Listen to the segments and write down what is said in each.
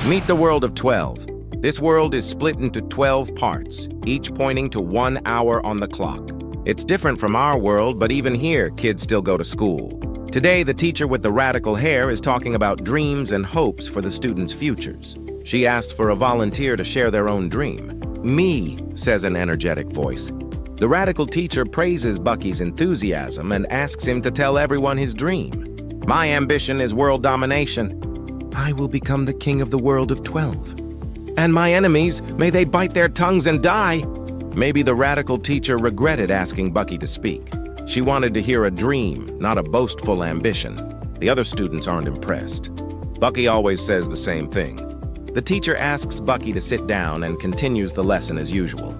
Meet the world of 12. This world is split into 12 parts, each pointing to 1 hour on the clock. It's different from our world, but even here, kids still go to school. Today, the teacher with the radical hair is talking about dreams and hopes for the students' futures. She asks for a volunteer to share their own dream. "Me," says an energetic voice. The radical teacher praises Bucky's enthusiasm and asks him to tell everyone his dream. "My ambition is world domination. I will become the king of the world of 12. And my enemies, may they bite their tongues and die." Maybe the radical teacher regretted asking Bucky to speak. She wanted to hear a dream, not a boastful ambition. The other students aren't impressed. Bucky always says the same thing. The teacher asks Bucky to sit down and continues the lesson as usual.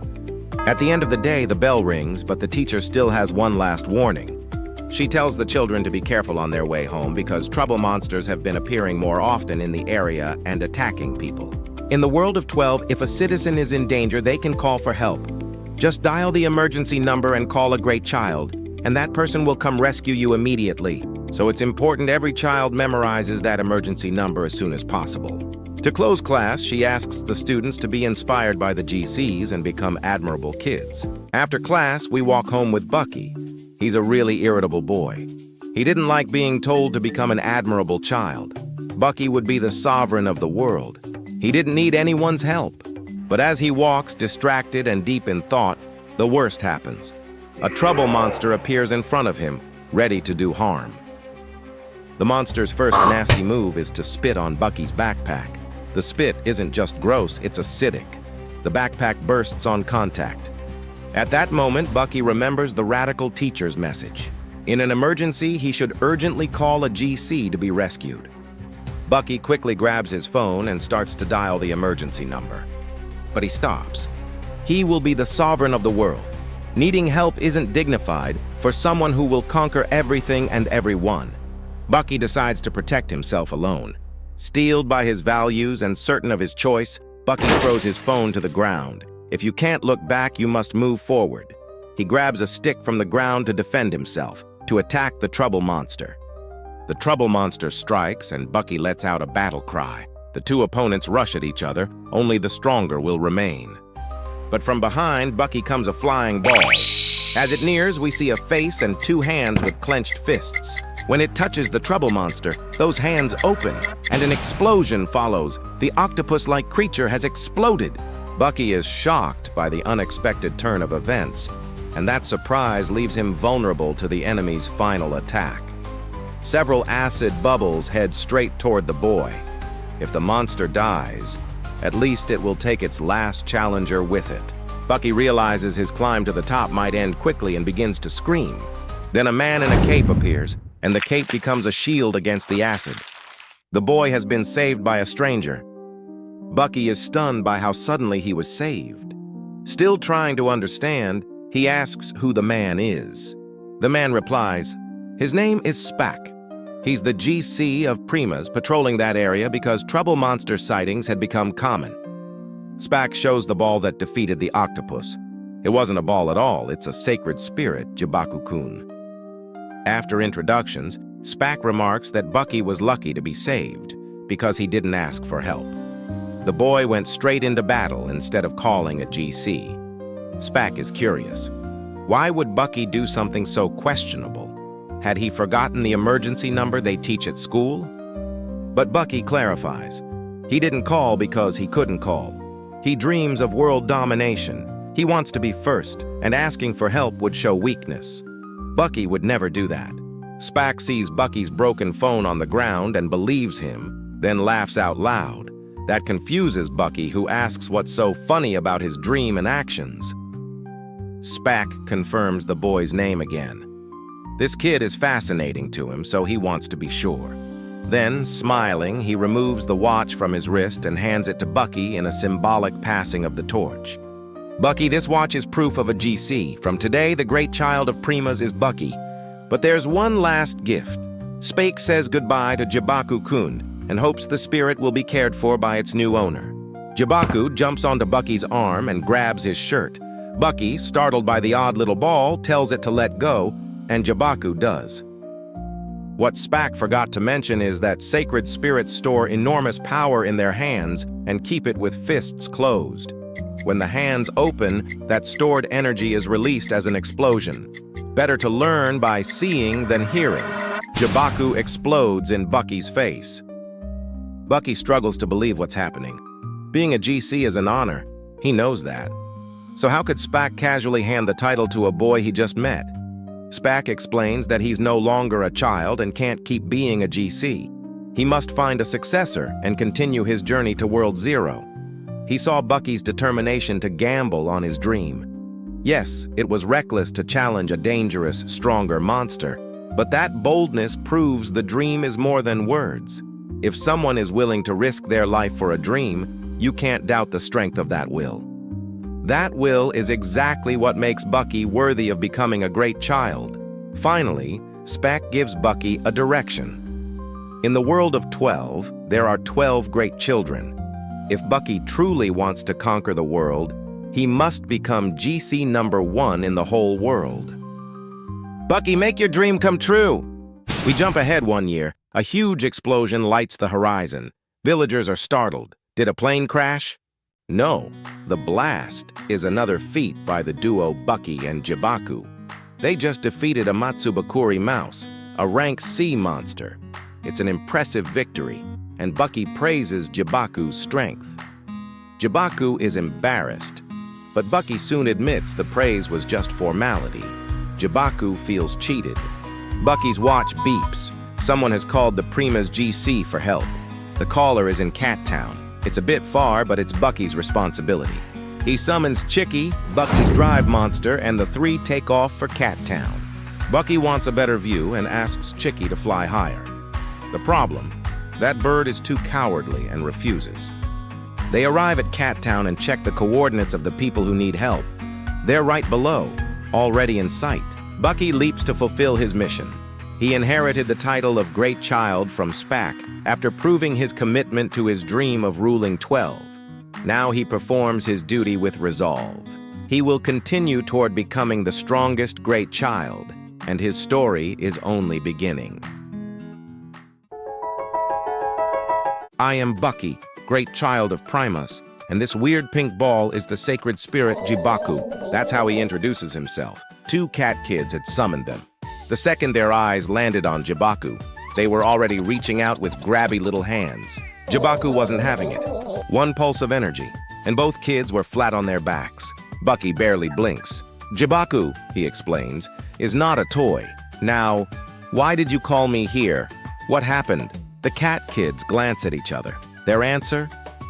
At the end of the day, the bell rings, but the teacher still has one last warning. She tells the children to be careful on their way home because trouble monsters have been appearing more often in the area and attacking people. In the world of 12, if a citizen is in danger, they can call for help. Just dial the emergency number and call a great child, and that person will come rescue you immediately. So it's important every child memorizes that emergency number as soon as possible. To close class, she asks the students to be inspired by the GCs and become admirable kids. After class, we walk home with Bucky. He's a really irritable boy. He didn't like being told to become an admirable child. Bucky would be the sovereign of the world. He didn't need anyone's help. But as he walks, distracted and deep in thought, the worst happens. A trouble monster appears in front of him, ready to do harm. The monster's first nasty move is to spit on Bucky's backpack. The spit isn't just gross, it's acidic. The backpack bursts on contact. At that moment, Bucky remembers the radical teacher's message. In an emergency, he should urgently call a GC to be rescued. Bucky quickly grabs his phone and starts to dial the emergency number. But he stops. He will be the sovereign of the world. Needing help isn't dignified for someone who will conquer everything and everyone. Bucky decides to protect himself alone. Steeled by his values and certain of his choice, Bucky throws his phone to the ground. If you can't look back, you must move forward. He grabs a stick from the ground to defend himself, to attack the trouble monster. The trouble monster strikes, and Bucky lets out a battle cry. The two opponents rush at each other, only the stronger will remain. But from behind, Bucky comes a flying ball. As it nears, we see a face and two hands with clenched fists. When it touches the trouble monster, those hands open, and an explosion follows. The octopus-like creature has exploded. Bucky is shocked by the unexpected turn of events, and that surprise leaves him vulnerable to the enemy's final attack. Several acid bubbles head straight toward the boy. If the monster dies, at least it will take its last challenger with it. Bucky realizes his climb to the top might end quickly and begins to scream. Then a man in a cape appears, and the cape becomes a shield against the acid. The boy has been saved by a stranger. Bucky is stunned by how suddenly he was saved. Still trying to understand, he asks who the man is. The man replies, his name is Spaak. He's the GC of Primas, patrolling that area because trouble monster sightings had become common. Spaak shows the ball that defeated the octopus. It wasn't a ball at all, it's a sacred spirit, Jibaku-kun. After introductions, Spaak remarks that Bucky was lucky to be saved because he didn't ask for help. The boy went straight into battle instead of calling a GC. Spaak is curious. Why would Bucky do something so questionable? Had he forgotten the emergency number they teach at school? But Bucky clarifies. He didn't call because he couldn't call. He dreams of world domination. He wants to be first, and asking for help would show weakness. Bucky would never do that. Spaak sees Bucky's broken phone on the ground and believes him, then laughs out loud. That confuses Bucky, who asks what's so funny about his dream and actions. Spaak confirms the boy's name again. This kid is fascinating to him, so he wants to be sure. Then, smiling, he removes the watch from his wrist and hands it to Bucky in a symbolic passing of the torch. Bucky, this watch is proof of a GC. From today, the great child of Primas is Bucky. But there's one last gift. Spaak says goodbye to Jibaku-kun and hopes the spirit will be cared for by its new owner. Jibaku jumps onto Bucky's arm and grabs his shirt. Bucky, startled by the odd little ball, tells it to let go, and Jibaku does. What Spaak forgot to mention is that sacred spirits store enormous power in their hands and keep it with fists closed. When the hands open, that stored energy is released as an explosion. Better to learn by seeing than hearing. Jibaku explodes in Bucky's face. Bucky struggles to believe what's happening. Being a GC is an honor. He knows that. So how could Spaak casually hand the title to a boy he just met? Spaak explains that he's no longer a child and can't keep being a GC. He must find a successor and continue his journey to World Zero. He saw Bucky's determination to gamble on his dream. Yes, it was reckless to challenge a dangerous, stronger monster, but that boldness proves the dream is more than words. If someone is willing to risk their life for a dream, you can't doubt the strength of that will. That will is exactly what makes Bucky worthy of becoming a great child. Finally, Spaak gives Bucky a direction. In the world of 12, there are 12 great children. If Bucky truly wants to conquer the world, he must become GC number 1 in the whole world. Bucky, make your dream come true! We jump ahead 1 year. A huge explosion lights the horizon. Villagers are startled. Did a plane crash? No. The blast is another feat by the duo Bucky and Jibaku. They just defeated a Matsubakuri mouse, a rank C monster. It's an impressive victory, and Bucky praises Jibaku's strength. Jibaku is embarrassed, but Bucky soon admits the praise was just formality. Jibaku feels cheated. Bucky's watch beeps. Someone has called the Primas GC for help. The caller is in Cat Town. It's a bit far, but it's Bucky's responsibility. He summons Chicky, Bucky's drive monster, and the three take off for Cat Town. Bucky wants a better view and asks Chicky to fly higher. The problem? That bird is too cowardly and refuses. They arrive at Cat Town and check the coordinates of the people who need help. They're right below, already in sight. Bucky leaps to fulfill his mission. He inherited the title of Great Child from Spaak after proving his commitment to his dream of ruling 12. Now he performs his duty with resolve. He will continue toward becoming the strongest Great Child, and his story is only beginning. I am Bucky, Great Child of Primas, and this weird pink ball is the sacred spirit Jibaku. That's how he introduces himself. 2 cat kids had summoned them. The second their eyes landed on Jibaku, they were already reaching out with grabby little hands. Jibaku wasn't having it. 1 pulse of energy, and both kids were flat on their backs. Bucky barely blinks. Jibaku, he explains, is not a toy. Now, why did you call me here? What happened? The cat kids glance at each other. Their answer?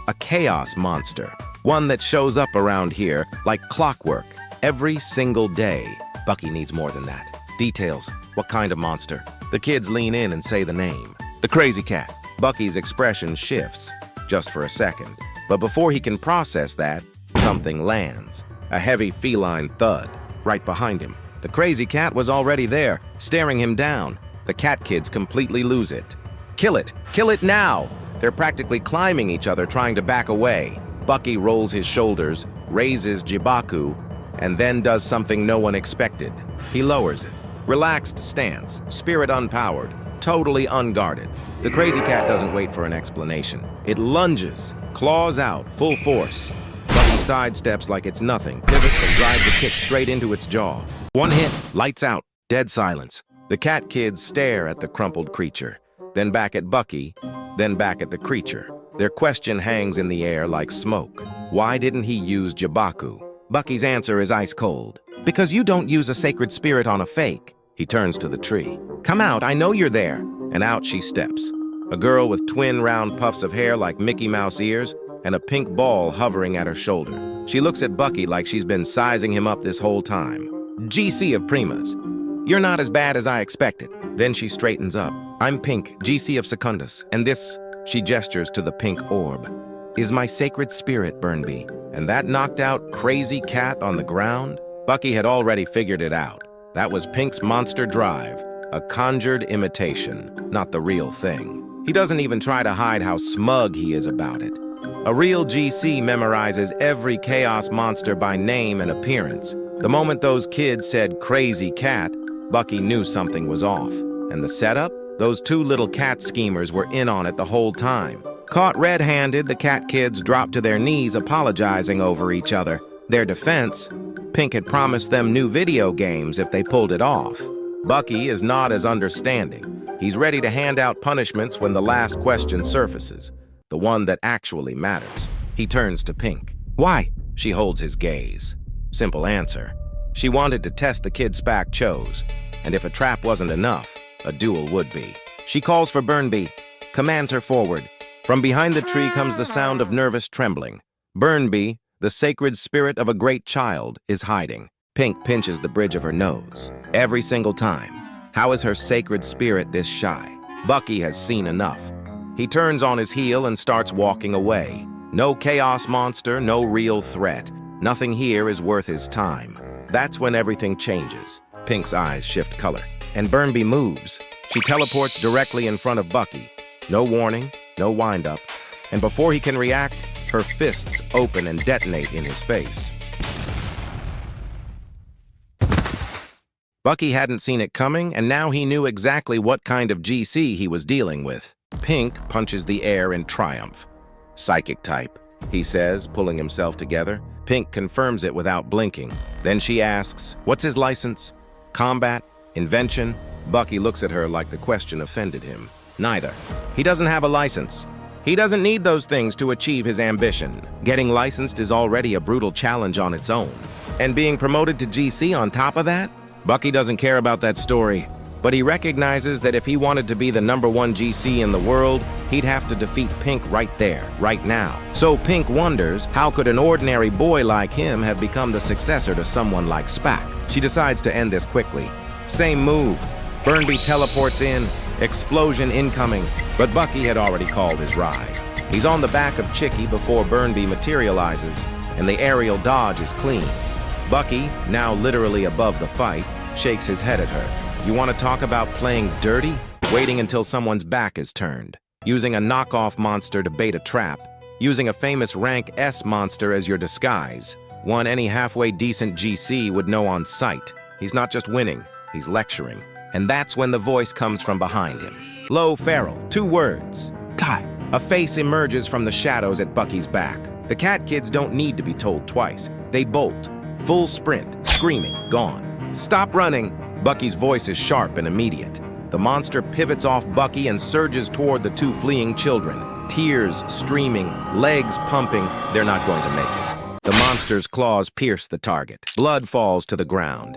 A chaos monster. One that shows up around here like clockwork every single day. Bucky needs more than that. Details. What kind of monster? The kids lean in and say the name. The crazy cat. Bucky's expression shifts, just for a second. But before he can process that, something lands. A heavy feline thud, right behind him. The crazy cat was already there, staring him down. The cat kids completely lose it. Kill it! Kill it now! They're practically climbing each other, trying to back away. Bucky rolls his shoulders, raises Jibaku, and then does something no one expected. He lowers it. Relaxed stance, spirit unpowered, totally unguarded. The crazy cat doesn't wait for an explanation. It lunges, claws out, full force. Bucky sidesteps like it's nothing, pivots and drives a kick straight into its jaw. 1 hit, lights out, dead silence. The cat kids stare at the crumpled creature, then back at Bucky, then back at the creature. Their question hangs in the air like smoke. Why didn't he use Jibaku? Bucky's answer is ice cold. Because you don't use a sacred spirit on a fake. He turns to the tree. Come out, I know you're there. And out she steps. A girl with twin round puffs of hair like Mickey Mouse ears and a pink ball hovering at her shoulder. She looks at Bucky like she's been sizing him up this whole time. GC of Primas. You're not as bad as I expected. Then she straightens up. I'm Pink, GC of Secundus, and this, she gestures to the pink orb, is my sacred spirit, Burnby. And that knocked out crazy cat on the ground? Bucky had already figured it out. That was Pink's monster drive, a conjured imitation, not the real thing. He doesn't even try to hide how smug he is about it. A real GC memorizes every chaos monster by name and appearance. The moment those kids said crazy cat, Bucky knew something was off. And the setup? Those two little cat schemers were in on it the whole time. Caught red-handed, the cat kids dropped to their knees apologizing over each other. Their defense: Pink had promised them new video games if they pulled it off. Bucky is not as understanding. He's ready to hand out punishments when the last question surfaces, the one that actually matters. He turns to Pink. Why? She holds his gaze. Simple answer. She wanted to test the kid Spaak chose, and if a trap wasn't enough, a duel would be. She calls for Burnby, commands her forward. From behind the tree comes the sound of nervous trembling. Burnby, the sacred spirit of a great child, is hiding. Pink pinches the bridge of her nose. Every single time. How is her sacred spirit this shy? Bucky has seen enough. He turns on his heel and starts walking away. No chaos monster, no real threat. Nothing here is worth his time. That's when everything changes. Pink's eyes shift color, and Burnby moves. She teleports directly in front of Bucky. No warning, no wind-up, and before he can react, her fists open and detonate in his face. Bucky hadn't seen it coming, and now he knew exactly what kind of GC he was dealing with. Pink punches the air in triumph. Psychic type, he says, pulling himself together. Pink confirms it without blinking. Then she asks, what's his license? Combat? Invention? Bucky looks at her like the question offended him. Neither. He doesn't have a license. He doesn't need those things to achieve his ambition. Getting licensed is already a brutal challenge on its own. And being promoted to GC on top of that? Bucky doesn't care about that story, but he recognizes that if he wanted to be the #1 GC in the world, he'd have to defeat Pink right there, right now. So Pink wonders, how could an ordinary boy like him have become the successor to someone like Spaak? She decides to end this quickly. Same move. Burnby teleports in, explosion incoming, but Bucky had already called his ride. He's on the back of Chicky before Burnby materializes, and the aerial dodge is clean. Bucky, now literally above the fight, shakes his head at her. You want to talk about playing dirty? Waiting until someone's back is turned. Using a knockoff monster to bait a trap. Using a famous rank S monster as your disguise. One any halfway decent GC would know on sight. He's not just winning, he's lecturing. And that's when the voice comes from behind him. Low feral, 2 words. Die. A face emerges from the shadows at Bucky's back. The cat kids don't need to be told twice. They bolt. Full sprint, screaming, gone. Stop running. Bucky's voice is sharp and immediate. The monster pivots off Bucky and surges toward the 2 fleeing children. Tears streaming, legs pumping, they're not going to make it. The monster's claws pierce the target. Blood falls to the ground.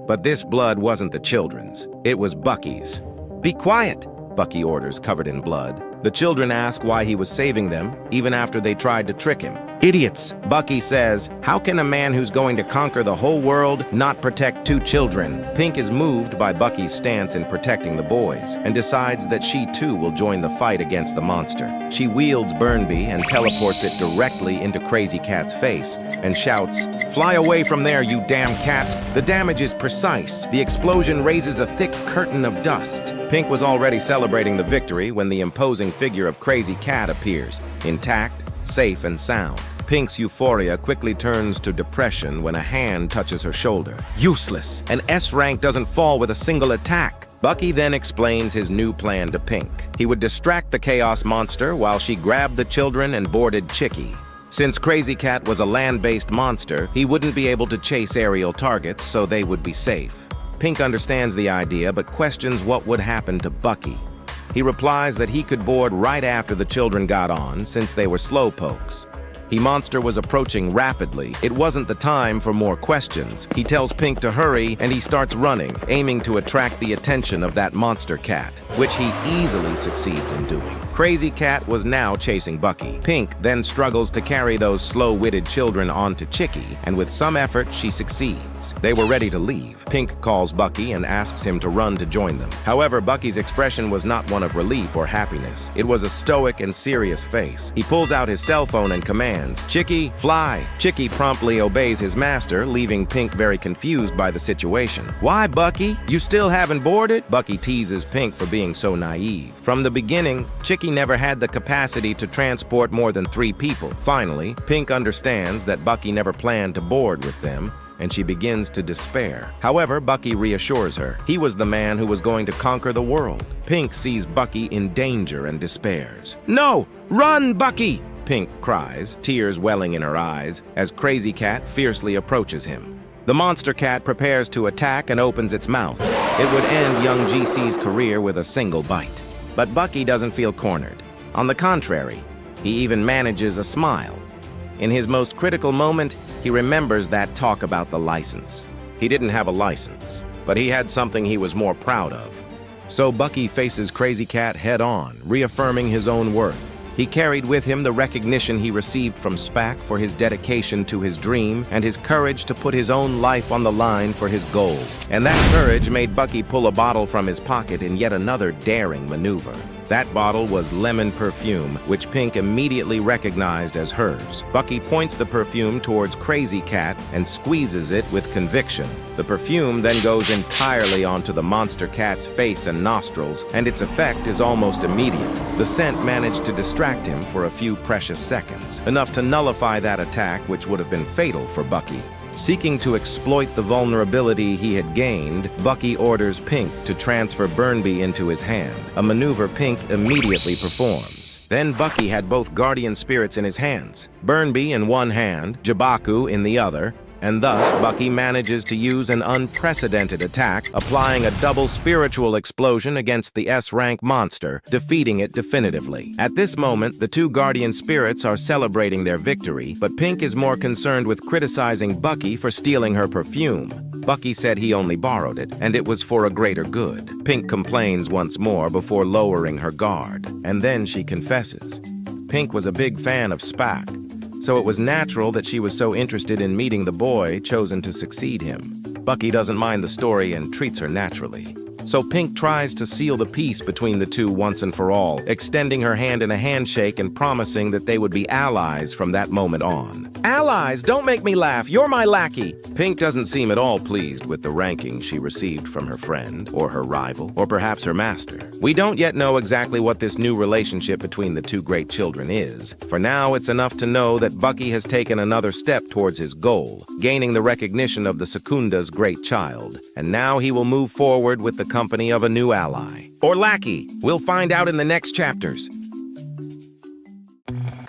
But this blood wasn't the children's. It was Bucky's. Be quiet, Bucky orders, covered in blood. The children ask why he was saving them, even after they tried to trick him. Idiots, Bucky says. How can a man who's going to conquer the whole world not protect 2 children? Pink is moved by Bucky's stance in protecting the boys and decides that she too will join the fight against the monster. She wields Burnby and teleports it directly into Crazy Cat's face and shouts, "Fly away from there, you damn cat!" The damage is precise. The explosion raises a thick curtain of dust. Pink was already celebrating the victory when the imposing figure of Crazy Cat appears, intact, safe, and sound. Pink's euphoria quickly turns to depression when a hand touches her shoulder. Useless! An S rank doesn't fall with a single attack. Bucky then explains his new plan to Pink. He would distract the Chaos Monster while she grabbed the children and boarded Chicky. Since Crazy Cat was a land-based monster, he wouldn't be able to chase aerial targets, so they would be safe. Pink understands the idea, but questions what would happen to Bucky. He replies that he could board right after the children got on, since they were slowpokes. The monster was approaching rapidly. It wasn't the time for more questions. He tells Pink to hurry, and he starts running, aiming to attract the attention of that monster cat, which he easily succeeds in doing. Crazy Cat was now chasing Bucky. Pink then struggles to carry those slow-witted children onto Chicky, and with some effort, she succeeds. They were ready to leave. Pink calls Bucky and asks him to run to join them. However, Bucky's expression was not one of relief or happiness. It was a stoic and serious face. He pulls out his cell phone and commands, "Chicky, fly!" Chicky promptly obeys his master, leaving Pink very confused by the situation. "Why, Bucky? You still haven't boarded?" Bucky teases Pink for being so naive. From the beginning, Chicky never had the capacity to transport more than 3 people. Finally, Pink understands that Bucky never planned to board with them, and she begins to despair. However, Bucky reassures her. He was the man who was going to conquer the world. Pink sees Bucky in danger and despairs. "No! Run, Bucky!" Pink cries, tears welling in her eyes, as Crazy Cat fiercely approaches him. The monster cat prepares to attack and opens its mouth. It would end young GC's career with a single bite. But Bucky doesn't feel cornered. On the contrary, he even manages a smile. In his most critical moment, he remembers that talk about the license. He didn't have a license, but he had something he was more proud of. So Bucky faces Crazy Cat head-on, reaffirming his own worth. He carried with him the recognition he received from Spaak for his dedication to his dream and his courage to put his own life on the line for his goal. And that courage made Bucky pull a bottle from his pocket in yet another daring maneuver. That bottle was lemon perfume, which Pink immediately recognized as hers. Bucky points the perfume towards Crazy Cat and squeezes it with conviction. The perfume then goes entirely onto the monster cat's face and nostrils, and its effect is almost immediate. The scent managed to distract him for a few precious seconds, enough to nullify that attack, which would have been fatal for Bucky. Seeking to exploit the vulnerability he had gained, Bucky orders Pink to transfer Burnby into his hand, a maneuver Pink immediately performs. Then Bucky had both guardian spirits in his hands, Burnby in one hand, Jabaku in the other, and thus Bucky manages to use an unprecedented attack, applying a double spiritual explosion against the S-rank monster, defeating it definitively. At this moment, the two guardian spirits are celebrating their victory, but Pink is more concerned with criticizing Bucky for stealing her perfume. Bucky said he only borrowed it, and it was for a greater good. Pink complains once more before lowering her guard, and then she confesses. Pink was a big fan of Spaak, so it was natural that she was so interested in meeting the boy chosen to succeed him. Bucky doesn't mind the story and treats her naturally. So Pink tries to seal the peace between the two once and for all, extending her hand in a handshake and promising that they would be allies from that moment on. "Allies? Don't make me laugh. You're my lackey." Pink doesn't seem at all pleased with the ranking she received from her friend, or her rival, or perhaps her master. We don't yet know exactly what this new relationship between the two great children is. For now, it's enough to know that Bucky has taken another step towards his goal, gaining the recognition of the Secunda's great child. And now he will move forward with the company of a new ally. Or lackey. We'll find out in the next chapters.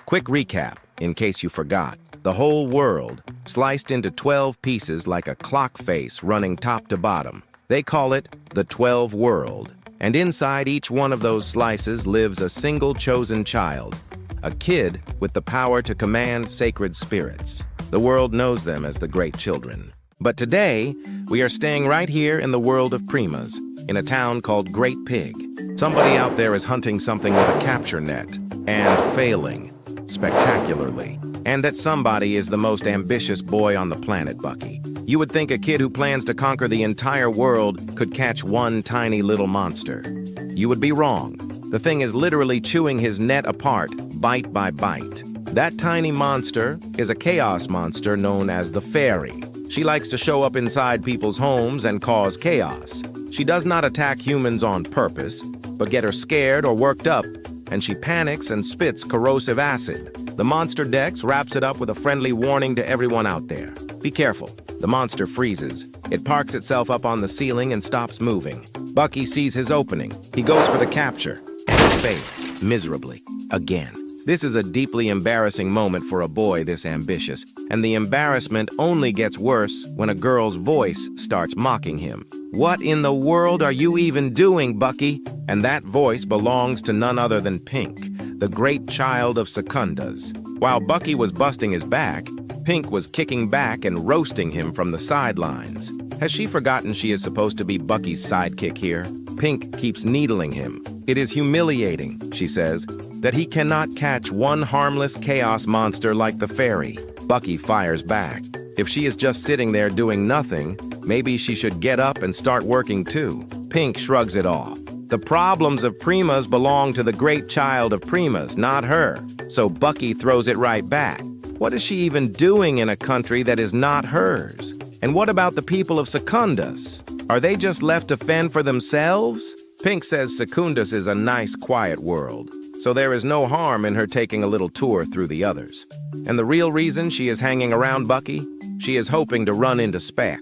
Quick recap, in case you forgot. The whole world, sliced into 12 pieces like a clock face running top to bottom. They call it the 12 World. And inside each one of those slices lives a single chosen child, a kid with the power to command sacred spirits. The world knows them as the Great Children. But today, we are staying right here in the world of Primas, in a town called Great Pig. Somebody out there is hunting something with a capture net, and failing spectacularly. And that somebody is the most ambitious boy on the planet, Bucky. You would think a kid who plans to conquer the entire world could catch one tiny little monster. You would be wrong. The thing is literally chewing his net apart, bite by bite. That tiny monster is a chaos monster known as the Fairy. She likes to show up inside people's homes and cause chaos. She does not attack humans on purpose, but get her scared or worked up, and she panics and spits corrosive acid. The monster Dex wraps it up with a friendly warning to everyone out there. Be careful. The monster freezes. It parks itself up on the ceiling and stops moving. Bucky sees his opening. He goes for the capture, and it fails miserably again. This is a deeply embarrassing moment for a boy this ambitious, and the embarrassment only gets worse when a girl's voice starts mocking him. "What in the world are you even doing, Bucky?" And that voice belongs to none other than Pink, the great child of Secundas. While Bucky was busting his back, Pink was kicking back and roasting him from the sidelines. Has she forgotten she is supposed to be Bucky's sidekick here? Pink keeps needling him. "It is humiliating," she says, "that he cannot catch one harmless chaos monster like the Fairy." Bucky fires back. If she is just sitting there doing nothing, maybe she should get up and start working too. Pink shrugs it off. The problems of Primas belong to the great child of Primas, not her. So Bucky throws it right back. What is she even doing in a country that is not hers? And what about the people of Secundas? Are they just left to fend for themselves? Pink says Secundus is a nice, quiet world, so there is no harm in her taking a little tour through the others. And the real reason she is hanging around Bucky? She is hoping to run into Spaak.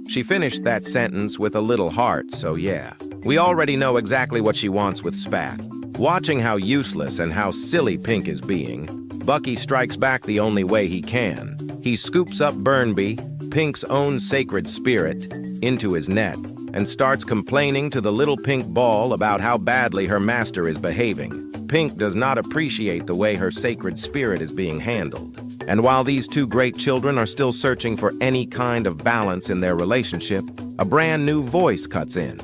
She finished that sentence with a little heart, so yeah. We already know exactly what she wants with Spaak. Watching how useless and how silly Pink is being, Bucky strikes back the only way he can. He scoops up Burnby, Pink's own sacred spirit, into his net and starts complaining to the little pink ball about how badly her master is behaving. Pink does not appreciate the way her sacred spirit is being handled. And while these two great children are still searching for any kind of balance in their relationship, a brand new voice cuts in,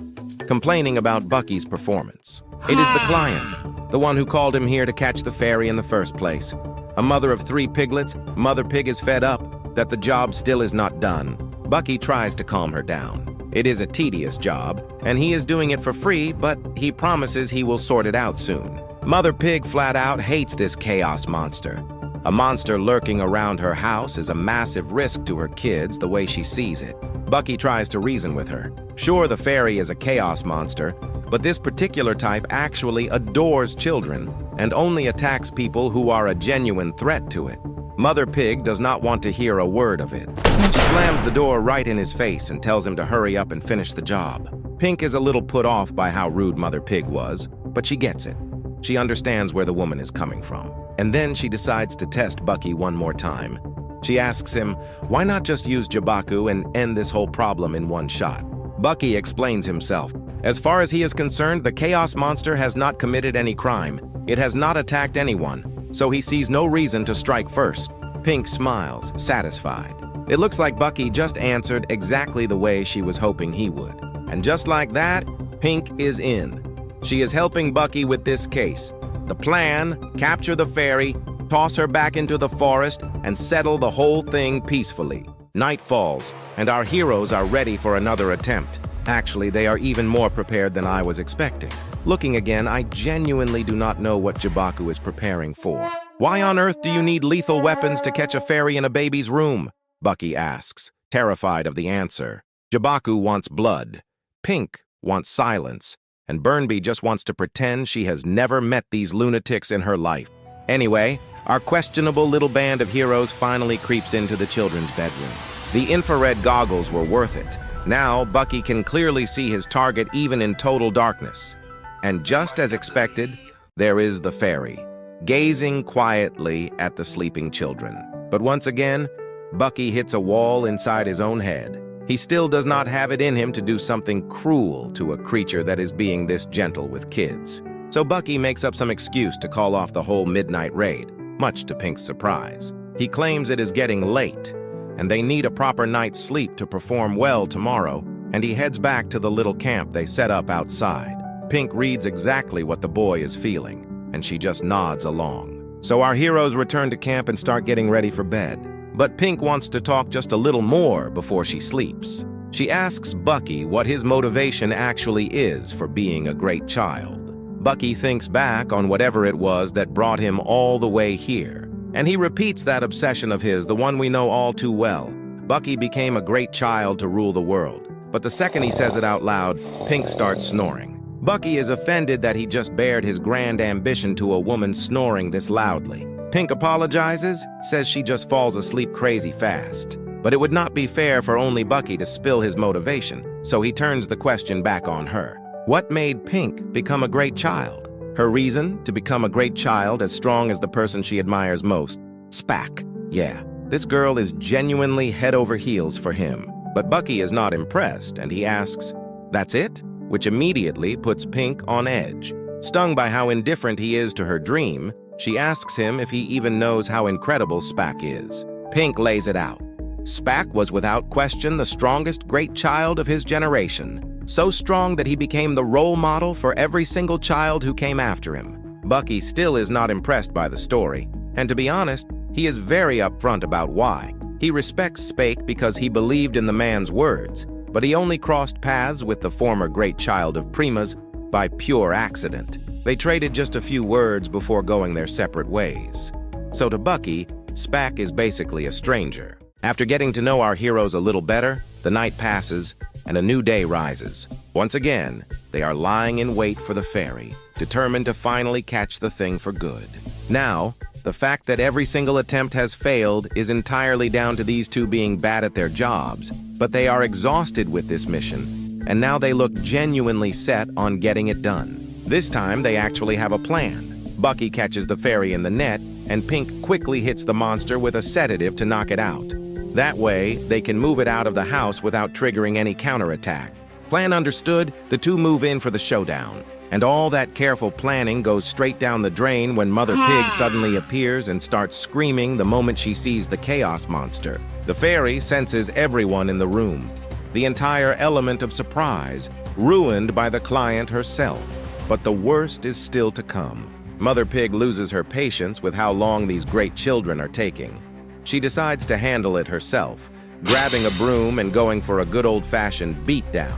complaining about Bucky's performance. It is the client, the one who called him here to catch the fairy in the first place. A mother of 3 piglets, Mother Pig is fed up that the job still is not done. Bucky tries to calm her down. It is a tedious job, and he is doing it for free, but he promises he will sort it out soon. Mother Pig flat out hates this chaos monster. A monster lurking around her house is a massive risk to her kids the way she sees it. Bucky tries to reason with her. Sure, the fairy is a chaos monster, but this particular type actually adores children and only attacks people who are a genuine threat to it. Mother Pig does not want to hear a word of it. She slams the door right in his face and tells him to hurry up and finish the job. Pink is a little put off by how rude Mother Pig was, but she gets it. She understands where the woman is coming from. And then she decides to test Bucky one more time. She asks him, why not just use Jabaku and end this whole problem in one shot? Bucky explains himself. As far as he is concerned, the Chaos Monster has not committed any crime. It has not attacked anyone, so he sees no reason to strike first. Pink smiles, satisfied. It looks like Bucky just answered exactly the way she was hoping he would. And just like that, Pink is in. She is helping Bucky with this case. The plan, capture the fairy, toss her back into the forest, and settle the whole thing peacefully. Night falls, and our heroes are ready for another attempt. Actually, they are even more prepared than I was expecting. Looking again, I genuinely do not know what Jabaku is preparing for. Why on earth do you need lethal weapons to catch a fairy in a baby's room? Bucky asks, terrified of the answer. Jabaku wants blood. Pink wants silence. And Burnby just wants to pretend she has never met these lunatics in her life. Anyway, our questionable little band of heroes finally creeps into the children's bedroom. The infrared goggles were worth it. Now, Bucky can clearly see his target even in total darkness. And just as expected, there is the fairy, gazing quietly at the sleeping children. But once again, Bucky hits a wall inside his own head. He still does not have it in him to do something cruel to a creature that is being this gentle with kids. So Bucky makes up some excuse to call off the whole midnight raid, much to Pink's surprise. He claims it is getting late, and they need a proper night's sleep to perform well tomorrow, and he heads back to the little camp they set up outside. Pink reads exactly what the boy is feeling, and she just nods along. So our heroes return to camp and start getting ready for bed. But Pink wants to talk just a little more before she sleeps. She asks Bucky what his motivation actually is for being a great child. Bucky thinks back on whatever it was that brought him all the way here. And he repeats that obsession of his, the one we know all too well. Bucky became a great child to rule the world. But the second he says it out loud, Pink starts snoring. Bucky is offended that he just bared his grand ambition to a woman snoring this loudly. Pink apologizes, says she just falls asleep crazy fast. But it would not be fair for only Bucky to spill his motivation, so he turns the question back on her. What made Pink become a great child? Her reason to become a great child as strong as the person she admires most? Spaak. Yeah, this girl is genuinely head over heels for him. But Bucky is not impressed, and he asks, "That's it?" Which immediately puts Pink on edge. Stung by how indifferent he is to her dream, she asks him if he even knows how incredible Spaak is. Pink lays it out. Spaak was without question the strongest great child of his generation. So strong that he became the role model for every single child who came after him. Bucky still is not impressed by the story, and to be honest, he is very upfront about why. He respects Spaak because he believed in the man's words, but he only crossed paths with the former great child of Primas by pure accident. They traded just a few words before going their separate ways. So to Bucky, Spaak is basically a stranger. After getting to know our heroes a little better, the night passes and a new day rises. Once again, they are lying in wait for the fairy, determined to finally catch the thing for good. Now, the fact that every single attempt has failed is entirely down to these two being bad at their jobs, but they are exhausted with this mission, and now they look genuinely set on getting it done. This time, they actually have a plan. Bucky catches the fairy in the net, and Pink quickly hits the monster with a sedative to knock it out. That way, they can move it out of the house without triggering any counterattack. Plan understood, the two move in for the showdown. And all that careful planning goes straight down the drain when Mother Pig suddenly appears and starts screaming the moment she sees the chaos monster. The fairy senses everyone in the room. The entire element of surprise, ruined by the client herself. But the worst is still to come. Mother Pig loses her patience with how long these great children are taking. She decides to handle it herself, grabbing a broom and going for a good old-fashioned beatdown.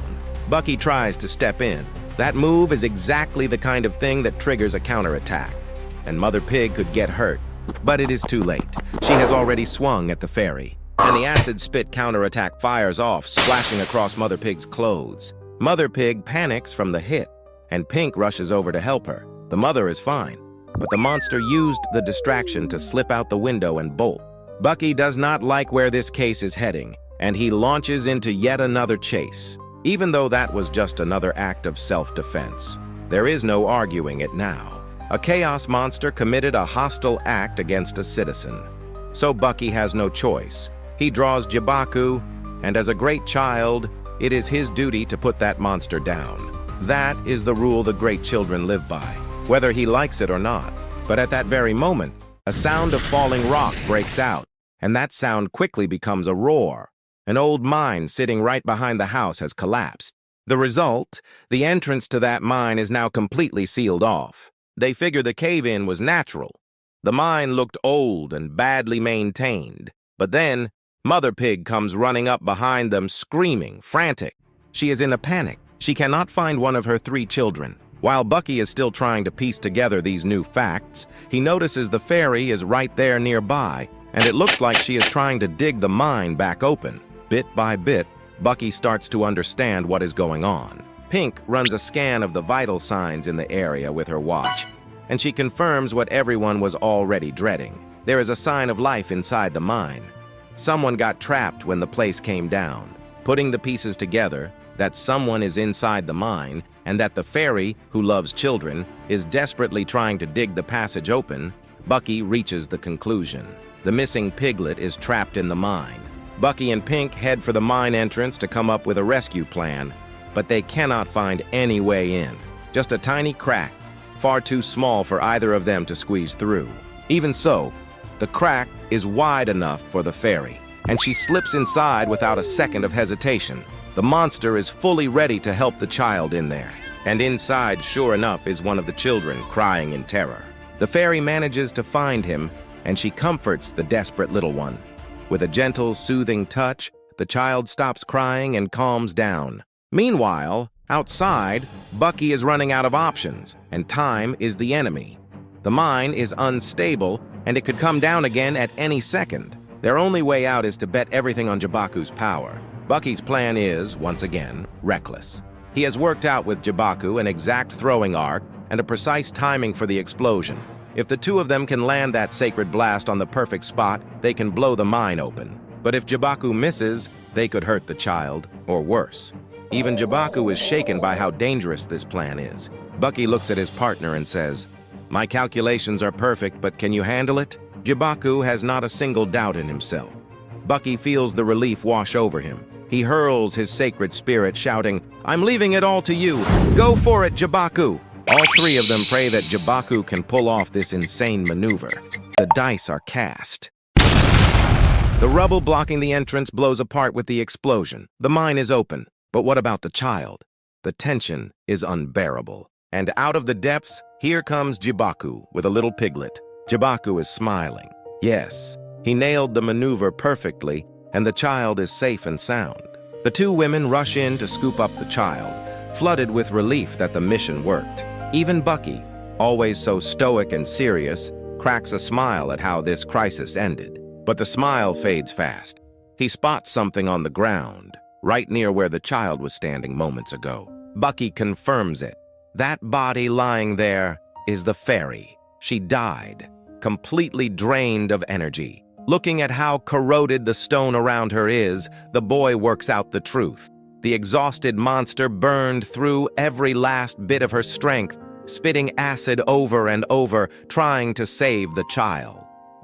Bucky tries to step in. That move is exactly the kind of thing that triggers a counterattack, and Mother Pig could get hurt. But it is too late. She has already swung at the fairy, and the acid spit counterattack fires off, splashing across Mother Pig's clothes. Mother Pig panics from the hit, and Pink rushes over to help her. The mother is fine, but the monster used the distraction to slip out the window and bolt. Bucky does not like where this case is heading, and he launches into yet another chase. Even though that was just another act of self-defense, there is no arguing it now. A chaos monster committed a hostile act against a citizen. So Bucky has no choice. He draws Jibaku, and as a great child, it is his duty to put that monster down. That is the rule the great children live by, whether he likes it or not. But at that very moment, a sound of falling rock breaks out, and that sound quickly becomes a roar. An old mine sitting right behind the house has collapsed. The result, the entrance to that mine is now completely sealed off. They figure the cave-in was natural. The mine looked old and badly maintained. But then, Mother Pig comes running up behind them, screaming, frantic. She is in a panic. She cannot find one of her 3 children. While Bucky is still trying to piece together these new facts, he notices the fairy is right there nearby, and it looks like she is trying to dig the mine back open. Bit by bit, Bucky starts to understand what is going on. Pink runs a scan of the vital signs in the area with her watch, and she confirms what everyone was already dreading. There is a sign of life inside the mine. Someone got trapped when the place came down. Putting the pieces together, that someone is inside the mine, and that the fairy, who loves children, is desperately trying to dig the passage open, Bucky reaches the conclusion. The missing piglet is trapped in the mine. Bucky and Pink head for the mine entrance to come up with a rescue plan, but they cannot find any way in. Just a tiny crack, far too small for either of them to squeeze through. Even so, the crack is wide enough for the fairy, and she slips inside without a second of hesitation. The monster is fully ready to help the child in there, and inside, sure enough, is one of the children crying in terror. The fairy manages to find him, and she comforts the desperate little one. With a gentle, soothing touch, the child stops crying and calms down. Meanwhile, outside, Bucky is running out of options, and time is the enemy. The mine is unstable, and it could come down again at any second. Their only way out is to bet everything on Jibaku's power. Bucky's plan is, once again, reckless. He has worked out with Jibaku an exact throwing arc and a precise timing for the explosion. If the two of them can land that sacred blast on the perfect spot, they can blow the mine open. But if Jibaku misses, they could hurt the child, or worse. Even Jibaku is shaken by how dangerous this plan is. Bucky looks at his partner and says, "My calculations are perfect, but can you handle it?" Jibaku has not a single doubt in himself. Bucky feels the relief wash over him. He hurls his sacred spirit, shouting, "I'm leaving it all to you. Go for it, Jibaku!" All 3 of them pray that Jibaku can pull off this insane maneuver. The dice are cast. The rubble blocking the entrance blows apart with the explosion. The mine is open. But what about the child? The tension is unbearable. And out of the depths, here comes Jibaku with a little piglet. Jibaku is smiling. Yes, he nailed the maneuver perfectly, and the child is safe and sound. The 2 women rush in to scoop up the child, flooded with relief that the mission worked. Even Bucky, always so stoic and serious, cracks a smile at how this crisis ended. But the smile fades fast. he spots something on the ground, right near where the child was standing moments ago. Bucky confirms it. That body lying there is the fairy. She died, completely drained of energy. Looking at how corroded the stone around her is, the boy works out the truth. The exhausted monster burned through every last bit of her strength, spitting acid over and over, trying to save the child.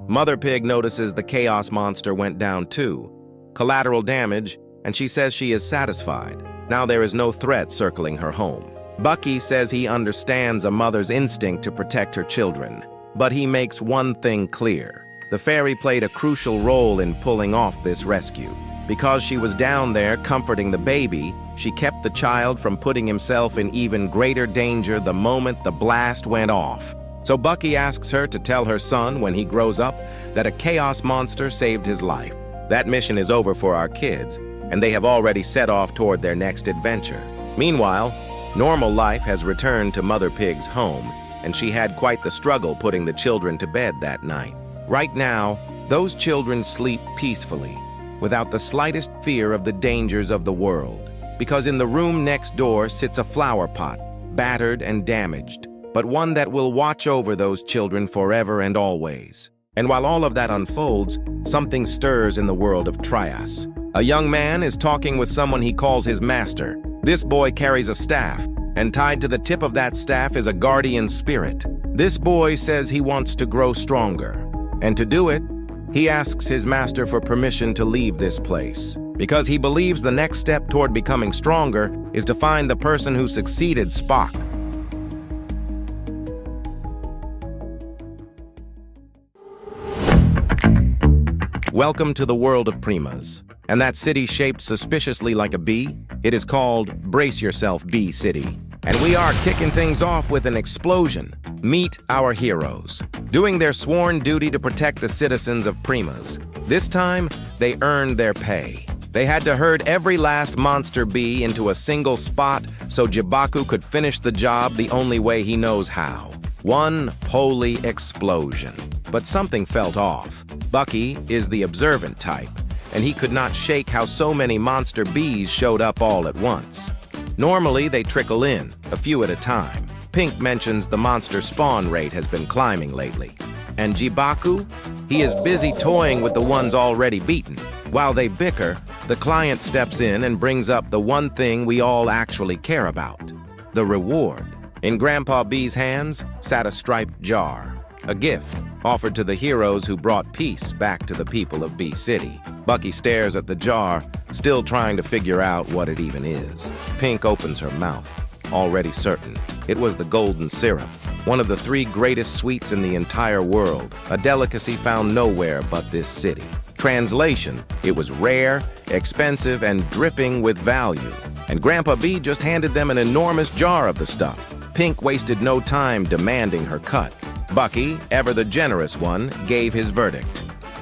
Mother Pig notices the chaos monster went down too. Collateral damage, and she says she is satisfied. Now there is no threat circling her home. Bucky says he understands a mother's instinct to protect her children, but he makes one thing clear. The fairy played a crucial role in pulling off this rescue. Because she was down there comforting the baby, she kept the child from putting himself in even greater danger the moment the blast went off. So Bucky asks her to tell her son when he grows up that a chaos monster saved his life. That mission is over for our kids, and they have already set off toward their next adventure. Meanwhile, normal life has returned to Mother Pig's home, and she had quite the struggle putting the children to bed that night. Right now, those children sleep peacefully, without the slightest fear of the dangers of the world, because in the room next door sits a flower pot, battered and damaged, but one that will watch over those children forever and always. And while all of that unfolds, something stirs in the world of Trias. A young man is talking with someone he calls his master. This boy carries a staff, and tied to the tip of that staff is a guardian spirit. This boy says he wants to grow stronger, and to do it, he asks his master for permission to leave this place, because he believes the next step toward becoming stronger is to find the person who succeeded Spaak. Welcome to the world of Primas. And that city shaped suspiciously like a bee? It is called Brace Yourself Bee City. And we are kicking things off with an explosion. Meet our heroes, doing their sworn duty to protect the citizens of Primas. This time, they earned their pay. They had to herd every last monster bee into a single spot so Jibaku could finish the job the only way he knows how. One holy explosion. But something felt off. Bucky is the observant type, and he could not shake how so many monster bees showed up all at once. Normally, they trickle in, a few at a time. Pink mentions the monster spawn rate has been climbing lately. And Jibaku? He is busy toying with the ones already beaten. While they bicker, the client steps in and brings up the one thing we all actually care about, the reward. In Grandpa Bee's hands sat a striped jar, a gift offered to the heroes who brought peace back to the people of Bee City. Bucky stares at the jar, still trying to figure out what it even is. Pink opens her mouth, already certain. It was the golden syrup, one of the 3 greatest sweets in the entire world, a delicacy found nowhere but this city. Translation, it was rare, expensive, and dripping with value. And Grandpa Bee just handed them an enormous jar of the stuff. Pink wasted no time demanding her cut. Bucky, ever the generous one, gave his verdict.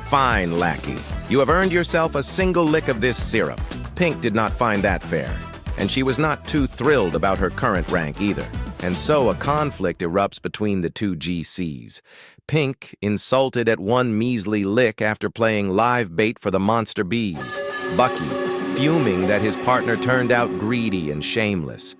Fine, lackey. You have earned yourself a single lick of this syrup. Pink did not find that fair, and she was not too thrilled about her current rank either. And so a conflict erupts between the 2 GCs. Pink, insulted at one measly lick after playing live bait for the monster bees. Bucky, fuming that his partner turned out greedy and shameless.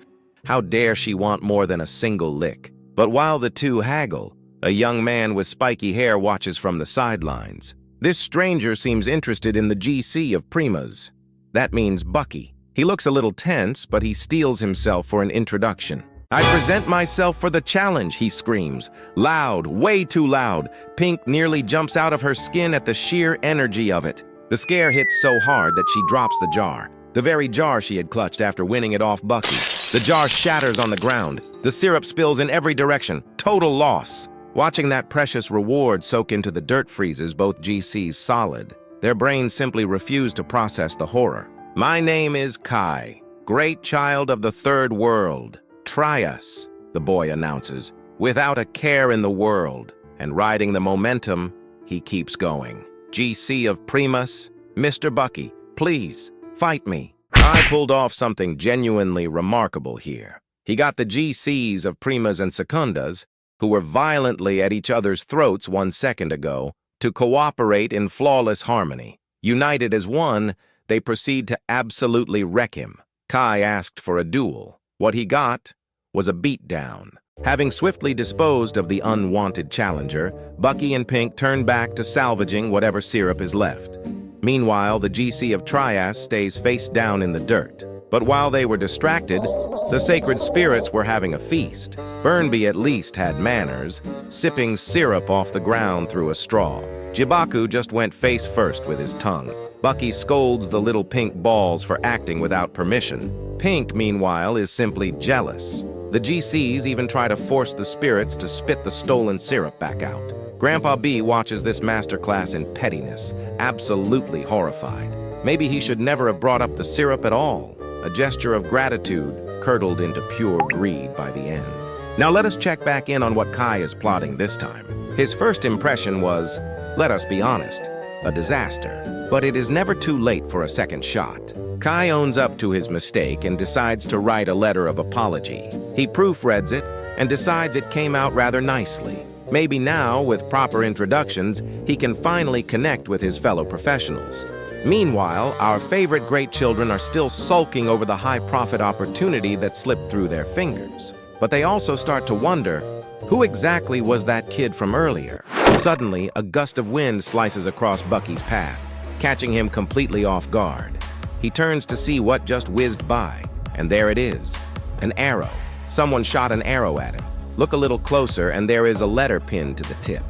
How dare she want more than a single lick? But while the 2 haggle, a young man with spiky hair watches from the sidelines. This stranger seems interested in the GC of Primas. That means Bucky. He looks a little tense, but he steels himself for an introduction. I present myself for the challenge, he screams. Loud, way too loud. Pink nearly jumps out of her skin at the sheer energy of it. The scare hits so hard that she drops the jar. The very jar she had clutched after winning it off Bucky. The jar shatters on the ground. The syrup spills in every direction. Total loss. Watching that precious reward soak into the dirt freezes both GCs solid. Their brains simply refuse to process the horror. My name is Kai, great child of the 3rd world. Try us, the boy announces, without a care in the world. And riding the momentum, he keeps going. GC of Primas, Mr. Bucky, please, fight me. I pulled off something genuinely remarkable here. He got the GCs of Primas and Secundas, who were violently at each other's throats 1 second ago, to cooperate in flawless harmony. United as one, they proceed to absolutely wreck him. Kai asked for a duel. What he got was a beatdown. Having swiftly disposed of the unwanted challenger, Bucky and Pink turn back to salvaging whatever syrup is left. Meanwhile, the GC of Primas stays face down in the dirt. But while they were distracted, the sacred spirits were having a feast. Burnby at least had manners, sipping syrup off the ground through a straw. Jibaku just went face first with his tongue. Bucky scolds the little pink balls for acting without permission. Pink, meanwhile, is simply jealous. The GCs even try to force the spirits to spit the stolen syrup back out. Grandpa B watches this masterclass in pettiness, absolutely horrified. Maybe he should never have brought up the syrup at all. A gesture of gratitude curdled into pure greed by the end. Now let us check back in on what Kai is plotting this time. His first impression was, let us be honest, a disaster. But it is never too late for a second shot. Kai owns up to his mistake and decides to write a letter of apology. He proofreads it and decides it came out rather nicely. Maybe now, with proper introductions, he can finally connect with his fellow professionals. Meanwhile, our favorite great children are still sulking over the high-profit opportunity that slipped through their fingers. But they also start to wonder, who exactly was that kid from earlier? Suddenly, a gust of wind slices across Bucky's path, catching him completely off guard. He turns to see what just whizzed by, and there it is, an arrow. Someone shot an arrow at him. Look a little closer, and there is a letter pinned to the tip.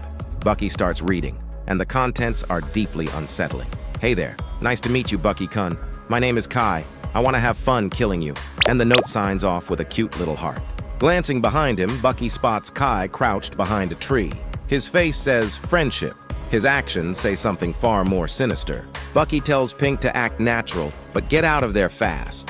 Bucky starts reading, and the contents are deeply unsettling. Hey there, nice to meet you, Bucky-kun. My name is Kai. I want to have fun killing you. And the note signs off with a cute little heart. Glancing behind him, Bucky spots Kai crouched behind a tree. His face says friendship. His actions say something far more sinister. Bucky tells Pink to act natural, but get out of there fast.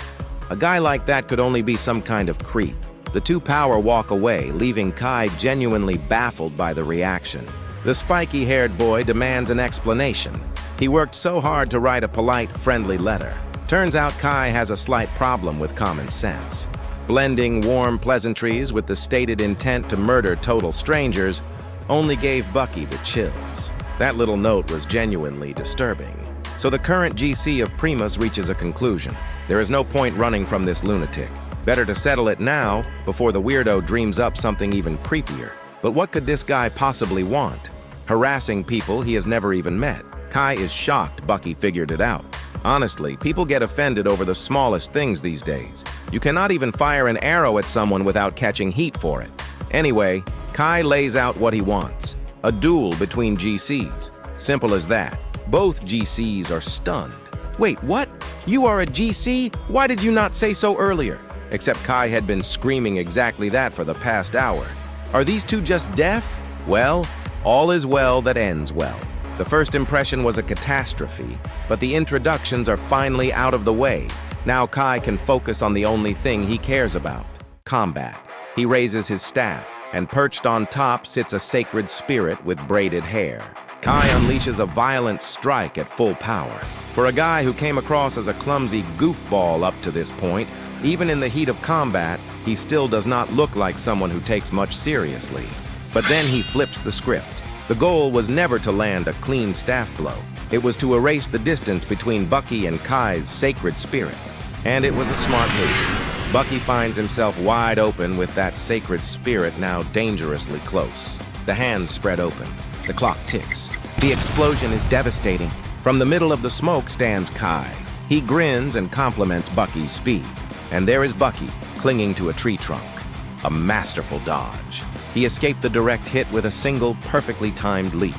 A guy like that could only be some kind of creep. The two power walk away, leaving Kai genuinely baffled by the reaction. The spiky-haired boy demands an explanation. He worked so hard to write a polite, friendly letter. Turns out Kai has a slight problem with common sense. Blending warm pleasantries with the stated intent to murder total strangers only gave Bucky the chills. That little note was genuinely disturbing. So the current GC of Primas reaches a conclusion. There is no point running from this lunatic. Better to settle it now before the weirdo dreams up something even creepier. But what could this guy possibly want? Harassing people he has never even met. Kai is shocked Bucky figured it out. Honestly, people get offended over the smallest things these days. You cannot even fire an arrow at someone without catching heat for it. Anyway, Kai lays out what he wants. A duel between GCs. Simple as that. Both GCs are stunned. Wait, what? You are a GC? Why did you not say so earlier? Except Kai had been screaming exactly that for the past hour. Are these two just deaf? Well, all is well that ends well. The first impression was a catastrophe, but the introductions are finally out of the way. Now Kai can focus on the only thing he cares about, combat. He raises his staff, and perched on top sits a sacred spirit with braided hair. Kai unleashes a violent strike at full power. For a guy who came across as a clumsy goofball up to this point, even in the heat of combat, he still does not look like someone who takes much seriously. But then he flips the script. The goal was never to land a clean staff blow. It was to erase the distance between Bucky and Kai's sacred spirit. And it was a smart move. Bucky finds himself wide open with that sacred spirit now dangerously close. The hands spread open. The clock ticks. The explosion is devastating. From the middle of the smoke stands Kai. He grins and compliments Bucky's speed. And there is Bucky, clinging to a tree trunk. A masterful dodge. He escaped the direct hit with a single, perfectly timed leap.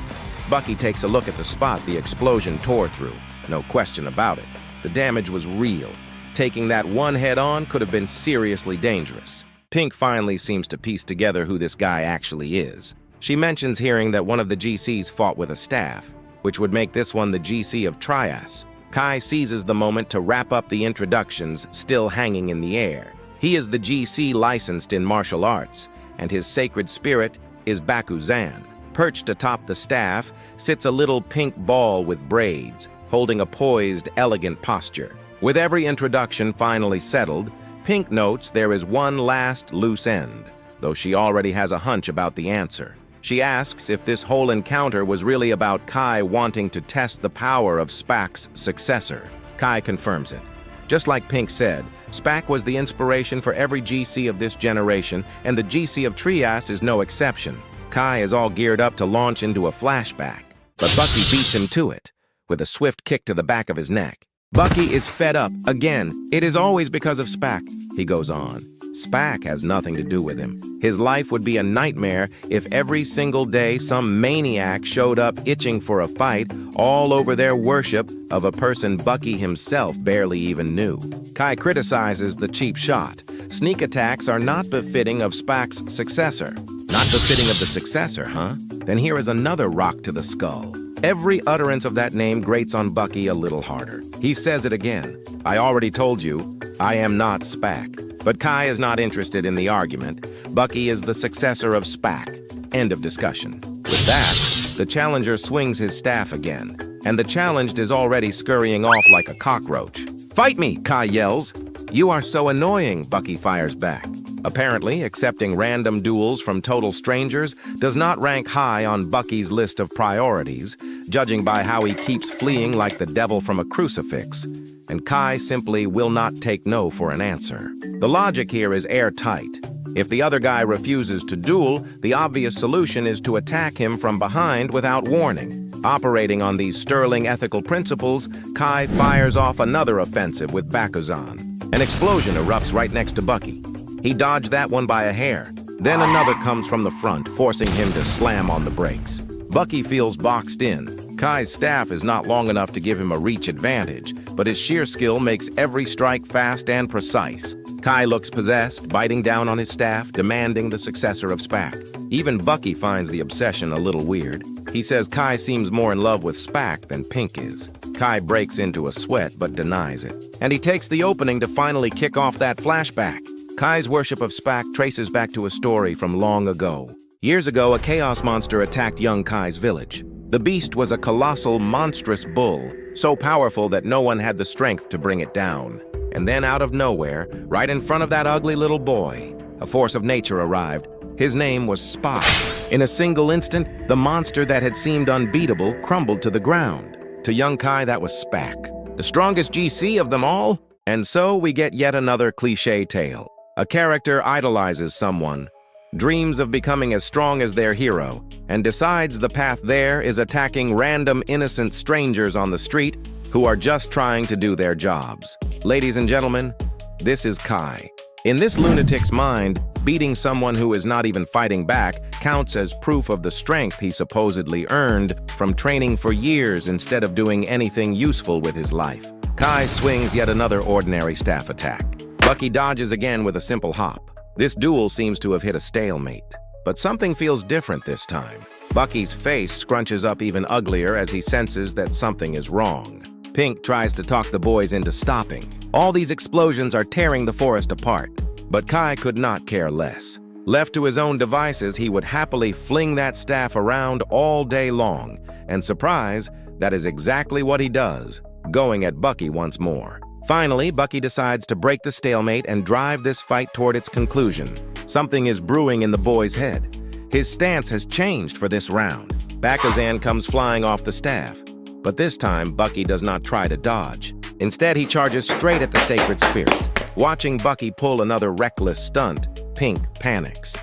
Bucky takes a look at the spot the explosion tore through. No question about it. The damage was real. Taking that one head-on could have been seriously dangerous. Pink finally seems to piece together who this guy actually is. She mentions hearing that one of the GCs fought with a staff, which would make this one the GC of Primas. Kai seizes the moment to wrap up the introductions still hanging in the air. He is the GC licensed in martial arts, and his sacred spirit is Bakuzan. Perched atop the staff sits a little pink ball with braids, holding a poised, elegant posture. With every introduction finally settled, Pink notes there is one last loose end, though she already has a hunch about the answer. She asks if this whole encounter was really about Kai wanting to test the power of Spaak's successor. Kai confirms it. Just like Pink said, Spaak was the inspiration for every GC of this generation, and the GC of Primas is no exception. Kai is all geared up to launch into a flashback, but Bucky beats him to it with a swift kick to the back of his neck. Bucky is fed up again. It is always because of Spaak, he goes on. Spaak has nothing to do with him. His life would be a nightmare if every single day some maniac showed up itching for a fight all over their worship of a person Bucky himself barely even knew. Kai criticizes the cheap shot. Sneak attacks are not befitting of Spaak's successor. Not befitting of the successor, huh? Then here is another rock to the skull. Every utterance of that name grates on Bucky a little harder. He says it again. I already told you, I am not Spaak. But Kai is not interested in the argument. Bucky is the successor of Spaak. End of discussion. With that, the challenger swings his staff again, and the challenged is already scurrying off like a cockroach. Fight me, Kai yells. You are so annoying, Bucky fires back. Apparently, accepting random duels from total strangers does not rank high on Bucky's list of priorities, judging by how he keeps fleeing like the devil from a crucifix. And Kai simply will not take no for an answer. The logic here is airtight. If the other guy refuses to duel, the obvious solution is to attack him from behind without warning. Operating on these sterling ethical principles, Kai fires off another offensive with Bakuzan. An explosion erupts right next to Bucky. He dodged that one by a hair. Then another comes from the front, forcing him to slam on the brakes. Bucky feels boxed in. Kai's staff is not long enough to give him a reach advantage, but his sheer skill makes every strike fast and precise. Kai looks possessed, biting down on his staff, demanding the successor of Spaak. Even Bucky finds the obsession a little weird. He says Kai seems more in love with Spaak than Pink is. Kai breaks into a sweat but denies it. And he takes the opening to finally kick off that flashback. Kai's worship of Spaak traces back to a story from long ago. Years ago, a chaos monster attacked young Kai's village. The beast was a colossal, monstrous bull, so powerful that no one had the strength to bring it down. And then out of nowhere, right in front of that ugly little boy, a force of nature arrived. His name was Spaak. In a single instant, the monster that had seemed unbeatable crumbled to the ground. To young Kai, that was Spaak, the strongest GC of them all. And so we get yet another cliché tale. A character idolizes someone, dreams of becoming as strong as their hero, and decides the path there is attacking random innocent strangers on the street who are just trying to do their jobs. Ladies and gentlemen, this is Kai. In this lunatic's mind, beating someone who is not even fighting back counts as proof of the strength he supposedly earned from training for years instead of doing anything useful with his life. Kai swings yet another ordinary staff attack. Bucky dodges again with a simple hop. This duel seems to have hit a stalemate, but something feels different this time. Bucky's face scrunches up even uglier as he senses that something is wrong. Pink tries to talk the boys into stopping. All these explosions are tearing the forest apart, but Kai could not care less. Left to his own devices, he would happily fling that staff around all day long, and surprise, that is exactly what he does, going at Bucky once more. Finally, Bucky decides to break the stalemate and drive this fight toward its conclusion. Something is brewing in the boy's head. His stance has changed for this round. Bakuzan comes flying off the staff, but this time Bucky does not try to dodge. Instead, he charges straight at the sacred spirit. Watching Bucky pull another reckless stunt, Pink panics.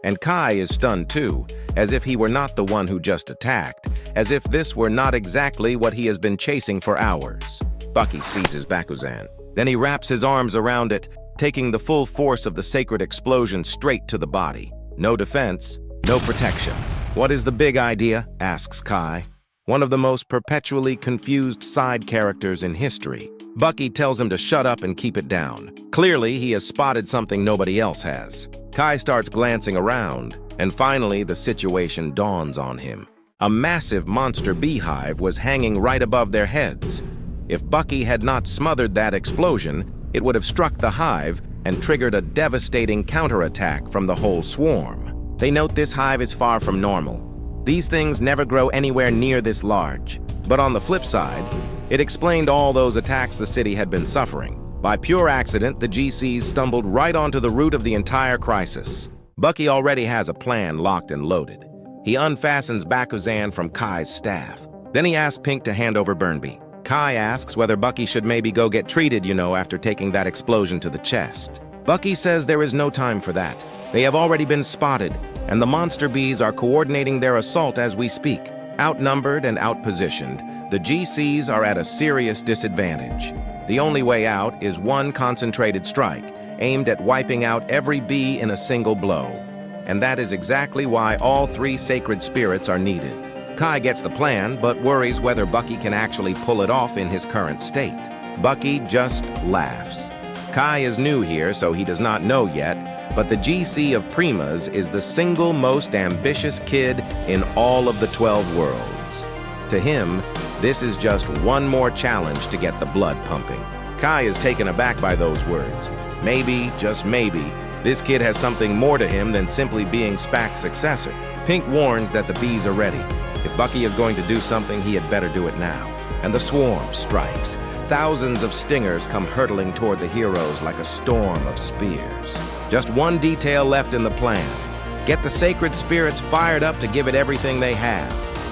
And Kai is stunned too, as if he were not the one who just attacked, as if this were not exactly what he has been chasing for hours. Bucky seizes Bakuzan. Then he wraps his arms around it, taking the full force of the sacred explosion straight to the body. No defense, no protection. What is the big idea? Asks Kai, one of the most perpetually confused side characters in history. Bucky tells him to shut up and keep it down. Clearly, he has spotted something nobody else has. Kai starts glancing around, and finally the situation dawns on him. A massive monster beehive was hanging right above their heads. If Bucky had not smothered that explosion, it would have struck the hive and triggered a devastating counterattack from the whole swarm. They note this hive is far from normal. These things never grow anywhere near this large. But on the flip side, it explained all those attacks the city had been suffering. By pure accident, the GCs stumbled right onto the root of the entire crisis. Bucky already has a plan locked and loaded. He unfastens Bakuzan from Kai's staff. Then he asks Pink to hand over Burnby. Kai asks whether Bucky should maybe go get treated, after taking that explosion to the chest. Bucky says there is no time for that. They have already been spotted, and the monster bees are coordinating their assault as we speak. Outnumbered and outpositioned, the GCs are at a serious disadvantage. The only way out is one concentrated strike, aimed at wiping out every bee in a single blow. And that is exactly why all 3 sacred spirits are needed. Kai gets the plan, but worries whether Bucky can actually pull it off in his current state. Bucky just laughs. Kai is new here, so he does not know yet, but the GC of Primas is the single most ambitious kid in all of the 12 worlds. To him, this is just one more challenge to get the blood pumping. Kai is taken aback by those words. Maybe, just maybe, this kid has something more to him than simply being Spaak's successor. Pink warns that the bees are ready. If Bucky is going to do something, he had better do it now. And the swarm strikes. Thousands of stingers come hurtling toward the heroes like a storm of spears. Just one detail left in the plan. Get the sacred spirits fired up to give it everything they have.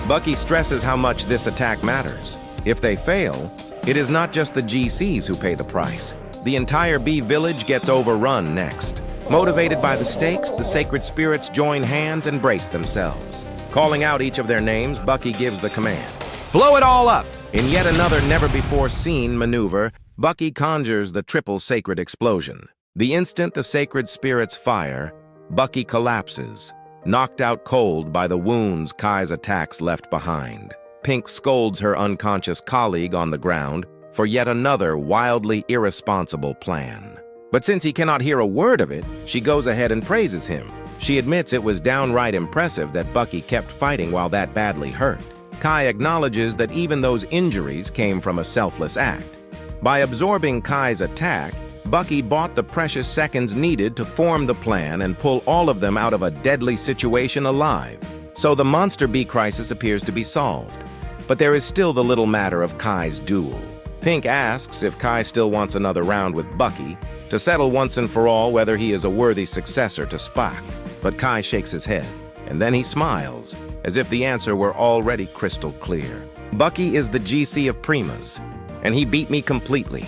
Bucky stresses how much this attack matters. If they fail, it is not just the GCs who pay the price. The entire bee village gets overrun next. Motivated by the stakes, the sacred spirits join hands and brace themselves. Calling out each of their names, Bucky gives the command. Blow it all up! In yet another never-before-seen maneuver, Bucky conjures the triple sacred explosion. The instant the sacred spirits fire, Bucky collapses, knocked out cold by the wounds Kai's attacks left behind. Pink scolds her unconscious colleague on the ground for yet another wildly irresponsible plan. But since he cannot hear a word of it, she goes ahead and praises him. She admits it was downright impressive that Bucky kept fighting while that badly hurt. Kai acknowledges that even those injuries came from a selfless act. By absorbing Kai's attack, Bucky bought the precious seconds needed to form the plan and pull all of them out of a deadly situation alive. So the monster bee crisis appears to be solved. But there is still the little matter of Kai's duel. Pink asks if Kai still wants another round with Bucky to settle once and for all whether he is a worthy successor to Spaak. But Kai shakes his head, and then he smiles, as if the answer were already crystal clear. Bucky is the GC of Primas, and he beat me completely.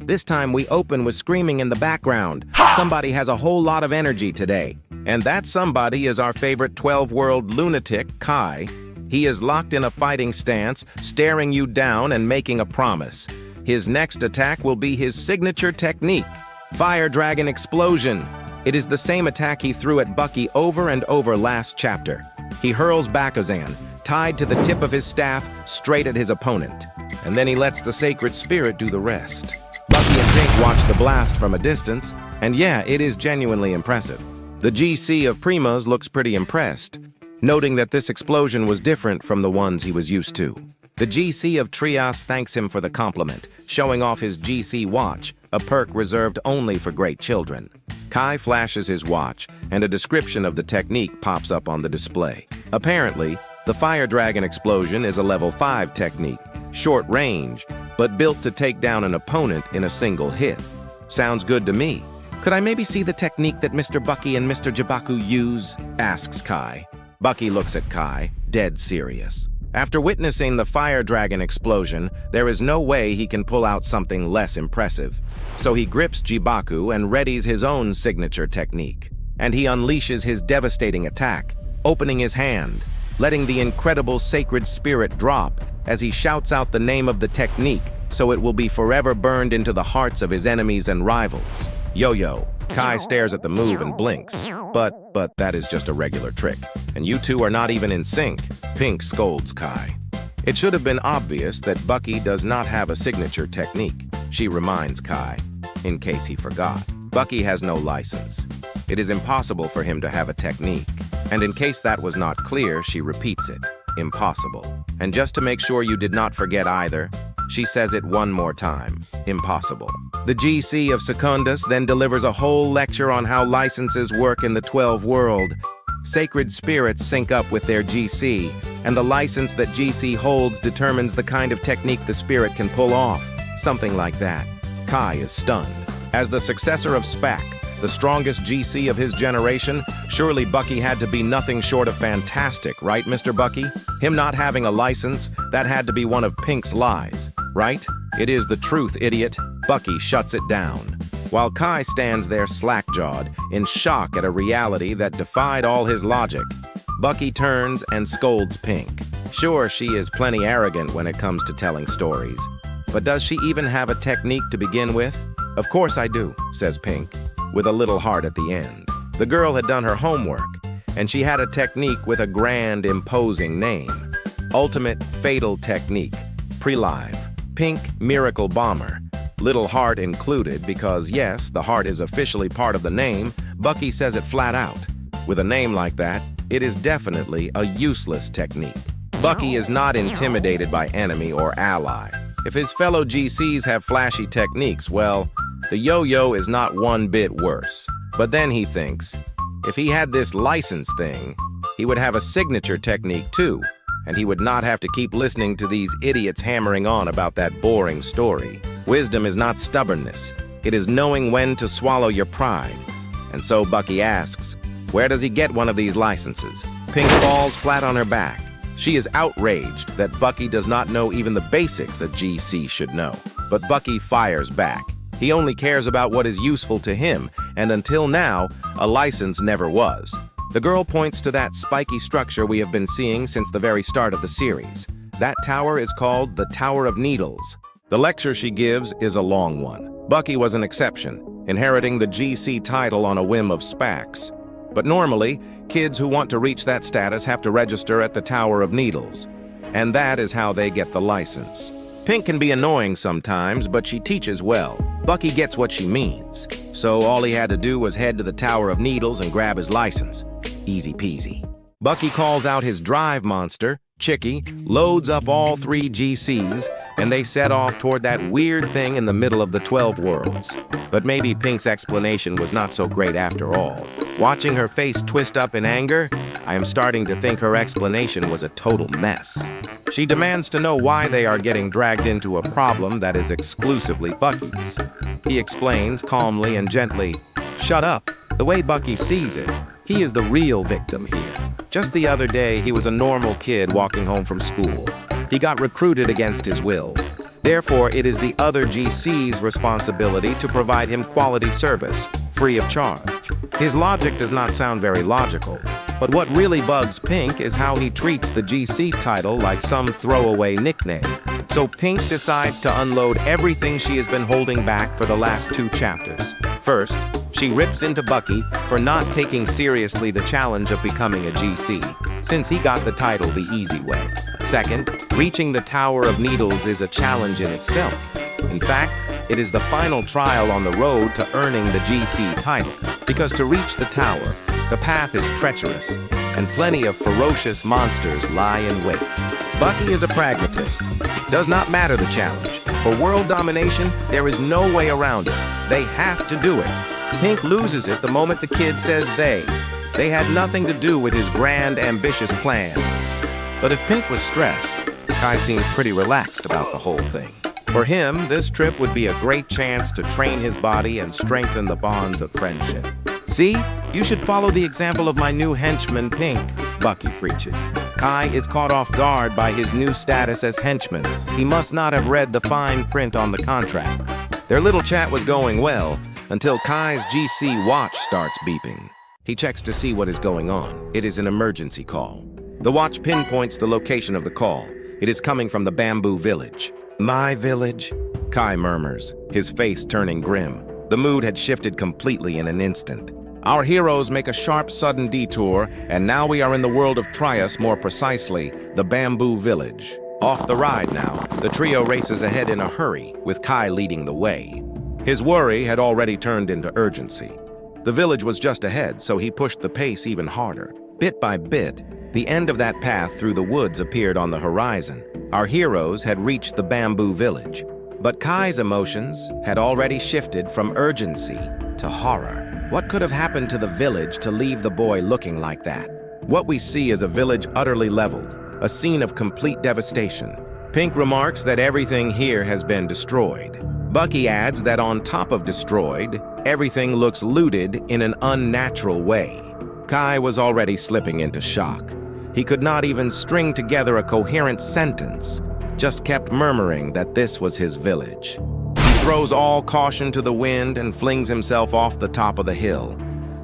This time we open with screaming in the background. Somebody has a whole lot of energy today. And that somebody is our favorite 12-world lunatic, Kai. He is locked in a fighting stance, staring you down and making a promise. His next attack will be his signature technique, Fire Dragon Explosion. It is the same attack he threw at Bucky over and over last chapter. He hurls Bakuzan, tied to the tip of his staff, straight at his opponent. And then he lets the sacred spirit do the rest. Bucky and Pink watch the blast from a distance, and yeah, it is genuinely impressive. The GC of Primas looks pretty impressed, noting that this explosion was different from the ones he was used to. The GC of Trias thanks him for the compliment, showing off his GC watch, a perk reserved only for great children. Kai flashes his watch, and a description of the technique pops up on the display. Apparently, the Fire Dragon Explosion is a level 5 technique, short range, but built to take down an opponent in a single hit. Sounds good to me. Could I maybe see the technique that Mr. Bucky and Mr. Jibaku use? Asks Kai. Bucky looks at Kai, dead serious. After witnessing the Fire Dragon Explosion, there is no way he can pull out something less impressive. So he grips Jibaku and readies his own signature technique. And he unleashes his devastating attack, opening his hand, letting the incredible sacred spirit drop as he shouts out the name of the technique so it will be forever burned into the hearts of his enemies and rivals. Yo-yo. Kai stares at the move and blinks. But that is just a regular trick. And you two are not even in sync. Pink scolds Kai. It should have been obvious that Bucky does not have a signature technique. She reminds Kai, in case he forgot. Bucky has no license. It is impossible for him to have a technique. And in case that was not clear, she repeats it. Impossible. And just to make sure you did not forget either, she says it one more time. Impossible. The GC of Secundus then delivers a whole lecture on how licenses work in the 12 world. Sacred spirits sync up with their GC, and the license that GC holds determines the kind of technique the spirit can pull off. Something like that. Kai is stunned. As the successor of Spaak, The strongest GC of his generation? Surely Bucky had to be nothing short of fantastic, right, Mr. Bucky? Him not having a license, that had to be one of Pink's lies, right? It is the truth, idiot. Bucky shuts it down. While Kai stands there slack-jawed, in shock at a reality that defied all his logic, Bucky turns and scolds Pink. Sure, she is plenty arrogant when it comes to telling stories. But does she even have a technique to begin with? Of course I do, says Pink, with a little heart at the end. The girl had done her homework, and she had a technique with a grand, imposing name. Ultimate Fatal Technique, Pre-Live, Pink Miracle Bomber. Little heart included because, yes, the heart is officially part of the name. Bucky says it flat out. With a name like that, it is definitely a useless technique. Bucky is not intimidated by enemy or ally. If his fellow GCs have flashy techniques, well, the yo-yo is not one bit worse. But then he thinks, if he had this license thing, he would have a signature technique too, and he would not have to keep listening to these idiots hammering on about that boring story. Wisdom is not stubbornness. It is knowing when to swallow your pride. And so Bucky asks, where does he get one of these licenses? Pink falls flat on her back. She is outraged that Bucky does not know even the basics a GC should know. But Bucky fires back. He only cares about what is useful to him, and until now, a license never was. The girl points to that spiky structure we have been seeing since the very start of the series. That tower is called the Tower of Needles. The lecture she gives is a long one. Bucky was an exception, inheriting the GC title on a whim of Spaak's. But normally, kids who want to reach that status have to register at the Tower of Needles. And that is how they get the license. Pink can be annoying sometimes, but she teaches well. Bucky gets what she means. So all he had to do was head to the Tower of Needles and grab his license. Easy peasy. Bucky calls out his drive monster, Chicky, loads up all 3 GCs, and they set off toward that weird thing in the middle of the 12 worlds. But maybe Pink's explanation was not so great after all. Watching her face twist up in anger, I am starting to think her explanation was a total mess. She demands to know why they are getting dragged into a problem that is exclusively Bucky's. He explains calmly and gently, "Shut up." The way Bucky sees it, he is the real victim here. Just the other day, he was a normal kid walking home from school. He got recruited against his will. Therefore, it is the other GC's responsibility to provide him quality service, free of charge. His logic does not sound very logical, but what really bugs Pink is how he treats the GC title like some throwaway nickname. So Pink decides to unload everything she has been holding back for the last 2 chapters. First, she rips into Bucky for not taking seriously the challenge of becoming a GC, since he got the title the easy way. Second, reaching the Tower of Needles is a challenge in itself. In fact, it is the final trial on the road to earning the GC title, because to reach the tower, the path is treacherous, and plenty of ferocious monsters lie in wait. Bucky is a pragmatist. Does not matter the challenge. For world domination, there is no way around it. They have to do it. Pink loses it the moment the kid says they. They had nothing to do with his grand, ambitious plans. But if Pink was stressed, Kai seemed pretty relaxed about the whole thing. For him, this trip would be a great chance to train his body and strengthen the bonds of friendship. See, you should follow the example of my new henchman, Pink, Bucky preaches. Kai is caught off guard by his new status as henchman. He must not have read the fine print on the contract. Their little chat was going well until Kai's GC watch starts beeping. He checks to see what is going on. It is an emergency call. The watch pinpoints the location of the call. It is coming from the bamboo village. My village? Kai murmurs, his face turning grim. The mood had shifted completely in an instant. Our heroes make a sharp, sudden detour, and now we are in the world of Trias, more precisely, the bamboo village. Off the ride now, the trio races ahead in a hurry, with Kai leading the way. His worry had already turned into urgency. The village was just ahead, so he pushed the pace even harder. Bit by bit, the end of that path through the woods appeared on the horizon. Our heroes had reached the bamboo village. But Kai's emotions had already shifted from urgency to horror. What could have happened to the village to leave the boy looking like that? What we see is a village utterly leveled, a scene of complete devastation. Pink remarks that everything here has been destroyed. Bucky adds that on top of destroyed, everything looks looted in an unnatural way. Kai was already slipping into shock. He could not even string together a coherent sentence, just kept murmuring that this was his village. He throws all caution to the wind and flings himself off the top of the hill.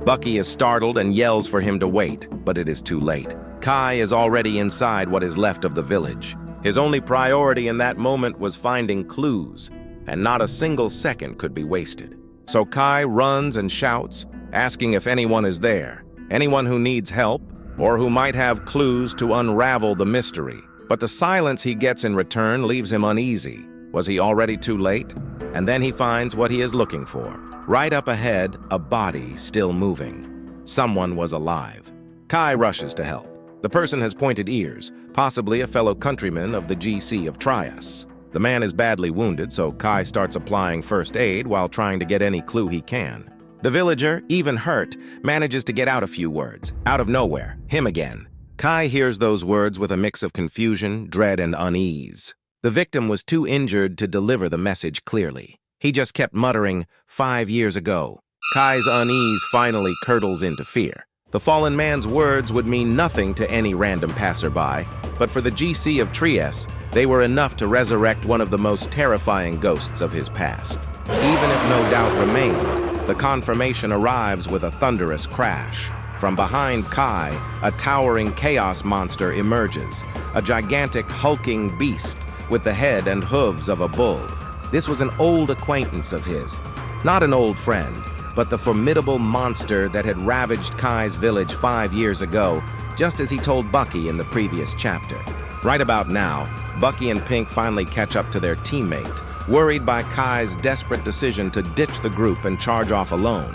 Bucky is startled and yells for him to wait, but it is too late. Kai is already inside what is left of the village. His only priority in that moment was finding clues, and not a single second could be wasted. So Kai runs and shouts, asking if anyone is there, anyone who needs help, or who might have clues to unravel the mystery. But the silence he gets in return leaves him uneasy. Was he already too late? And then he finds what he is looking for. Right up ahead, a body still moving. Someone was alive. Kai rushes to help. The person has pointed ears, possibly a fellow countryman of the GC of Primas. The man is badly wounded, so Kai starts applying first aid while trying to get any clue he can. The villager, even hurt, manages to get out a few words. Out of nowhere, him again. Kai hears those words with a mix of confusion, dread, and unease. The victim was too injured to deliver the message clearly. He just kept muttering, 5 years ago. Kai's unease finally curdles into fear. The fallen man's words would mean nothing to any random passerby, but for the GC of Primas, they were enough to resurrect one of the most terrifying ghosts of his past. Even if no doubt remained, the confirmation arrives with a thunderous crash. From behind Kai, a towering chaos monster emerges, a gigantic hulking beast with the head and hooves of a bull. This was an old acquaintance of his, not an old friend, but the formidable monster that had ravaged Kai's village 5 years ago, just as he told Bucky in the previous chapter. Right about now, Bucky and Pink finally catch up to their teammate, worried by Kai's desperate decision to ditch the group and charge off alone.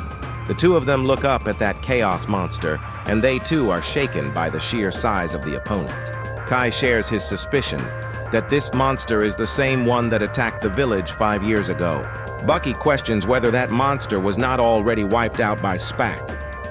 The two of them look up at that chaos monster, and they too are shaken by the sheer size of the opponent. Kai shares his suspicion that this monster is the same one that attacked the village 5 years ago. Bucky questions whether that monster was not already wiped out by Spaak.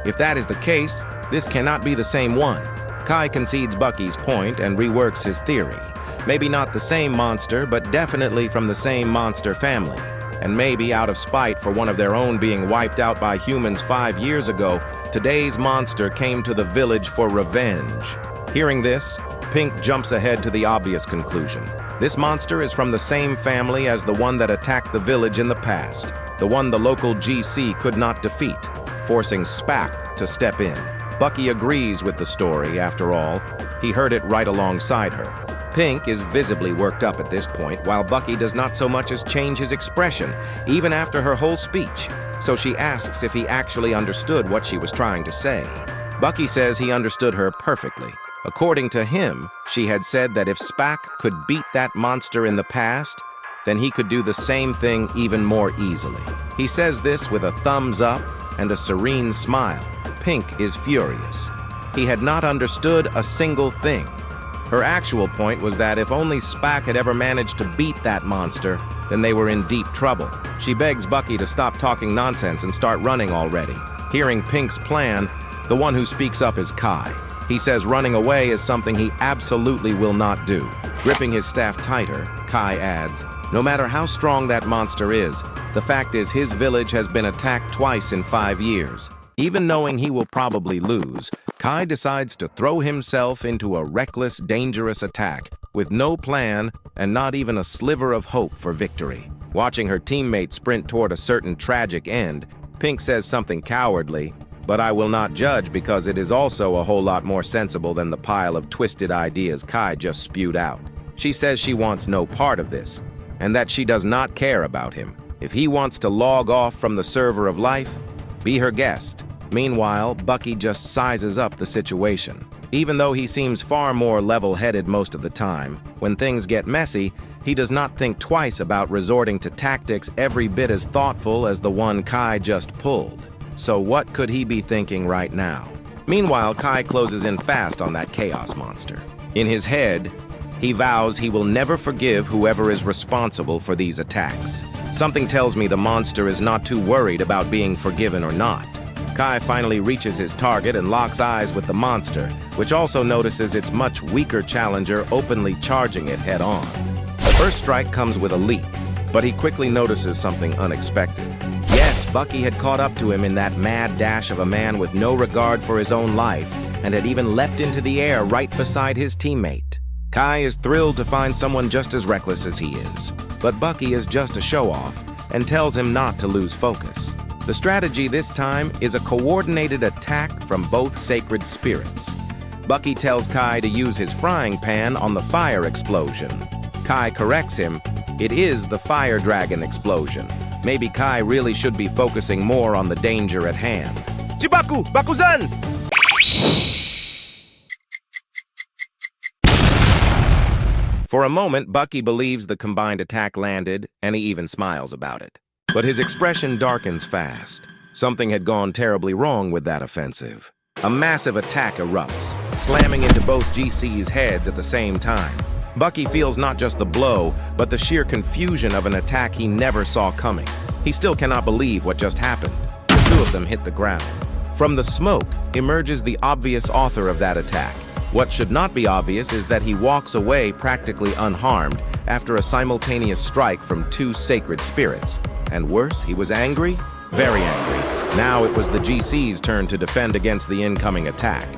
If that is the case, this cannot be the same one. Kai concedes Bucky's point and reworks his theory. Maybe not the same monster, but definitely from the same monster family. And maybe out of spite for one of their own being wiped out by humans 5 years ago, today's monster came to the village for revenge. Hearing this, Pink jumps ahead to the obvious conclusion. This monster is from the same family as the one that attacked the village in the past, the one the local GC could not defeat, forcing Spaak to step in. Bucky agrees with the story, after all. He heard it right alongside her. Pink is visibly worked up at this point, while Bucky does not so much as change his expression, even after her whole speech. So she asks if he actually understood what she was trying to say. Bucky says he understood her perfectly. According to him, she had said that if Spaak could beat that monster in the past, then he could do the same thing even more easily. He says this with a thumbs up and a serene smile. Pink is furious. He had not understood a single thing. Her actual point was that if only Spaak had ever managed to beat that monster, then they were in deep trouble. She begs Bucky to stop talking nonsense and start running already. Hearing Pink's plan, the one who speaks up is Kai. He says running away is something he absolutely will not do. Gripping his staff tighter, Kai adds, no matter how strong that monster is, the fact is his village has been attacked twice in 5 years. Even knowing he will probably lose, Kai decides to throw himself into a reckless, dangerous attack with no plan and not even a sliver of hope for victory. Watching her teammate sprint toward a certain tragic end, Pink says something cowardly, but I will not judge because it is also a whole lot more sensible than the pile of twisted ideas Kai just spewed out. She says she wants no part of this, and that she does not care about him. If he wants to log off from the server of life, be her guest. Meanwhile, Bucky just sizes up the situation. Even though he seems far more level-headed most of the time, when things get messy, he does not think twice about resorting to tactics every bit as thoughtful as the one Kai just pulled. So what could he be thinking right now? Meanwhile, Kai closes in fast on that chaos monster. In his head, he vows he will never forgive whoever is responsible for these attacks. Something tells me the monster is not too worried about being forgiven or not. Kai finally reaches his target and locks eyes with the monster, which also notices its much weaker challenger openly charging it head-on. The first strike comes with a leap. But he quickly notices something unexpected. Yes, Bucky had caught up to him in that mad dash of a man with no regard for his own life, and had even leapt into the air right beside his teammate. Kai is thrilled to find someone just as reckless as he is. But Bucky is just a show-off, and tells him not to lose focus. The strategy this time is a coordinated attack from both sacred spirits. Bucky tells Kai to use his frying pan on the fire explosion. Kai corrects him. It is the fire dragon explosion. Maybe Kai really should be focusing more on the danger at hand. Chibaku! Bakuzan! For a moment, Bucky believes the combined attack landed, and he even smiles about it. But his expression darkens fast. Something had gone terribly wrong with that offensive. A massive attack erupts, slamming into both GC's heads at the same time. Bucky feels not just the blow, but the sheer confusion of an attack he never saw coming. He still cannot believe what just happened. The two of them hit the ground. From the smoke emerges the obvious author of that attack. What should not be obvious is that he walks away practically unharmed after a simultaneous strike from two sacred spirits. And worse, he was angry? Very angry. Now it was the GC's turn to defend against the incoming attack.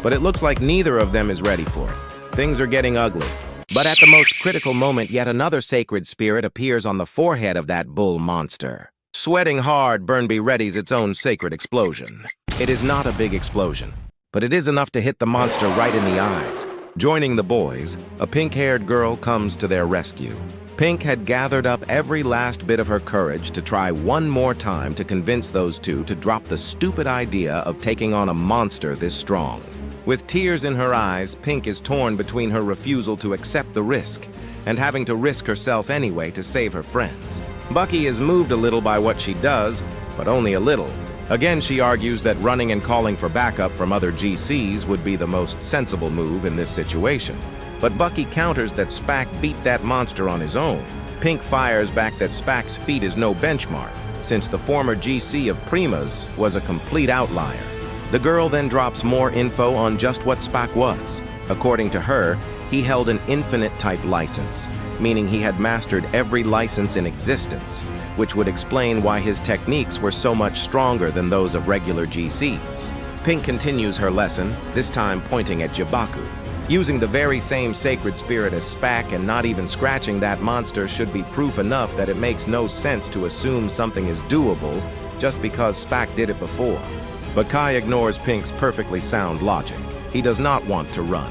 But it looks like neither of them is ready for it. Things are getting ugly. But at the most critical moment, yet another sacred spirit appears on the forehead of that bull monster. Sweating hard, Burnby readies its own sacred explosion. It is not a big explosion, but it is enough to hit the monster right in the eyes. Joining the boys, a pink-haired girl comes to their rescue. Pink had gathered up every last bit of her courage to try one more time to convince those two to drop the stupid idea of taking on a monster this strong. With tears in her eyes, Pink is torn between her refusal to accept the risk and having to risk herself anyway to save her friends. Bucky is moved a little by what she does, but only a little. Again, she argues that running and calling for backup from other GCs would be the most sensible move in this situation. But Bucky counters that Spaak beat that monster on his own. Pink fires back that Spaak's feat is no benchmark, since the former GC of Primas was a complete outlier. The girl then drops more info on just what Spaak was. According to her, he held an infinite-type license, meaning he had mastered every license in existence, which would explain why his techniques were so much stronger than those of regular GCs. Pink continues her lesson, this time pointing at Jibaku. Using the very same sacred spirit as Spaak and not even scratching that monster should be proof enough that it makes no sense to assume something is doable just because Spaak did it before. But Kai ignores Pink's perfectly sound logic. He does not want to run.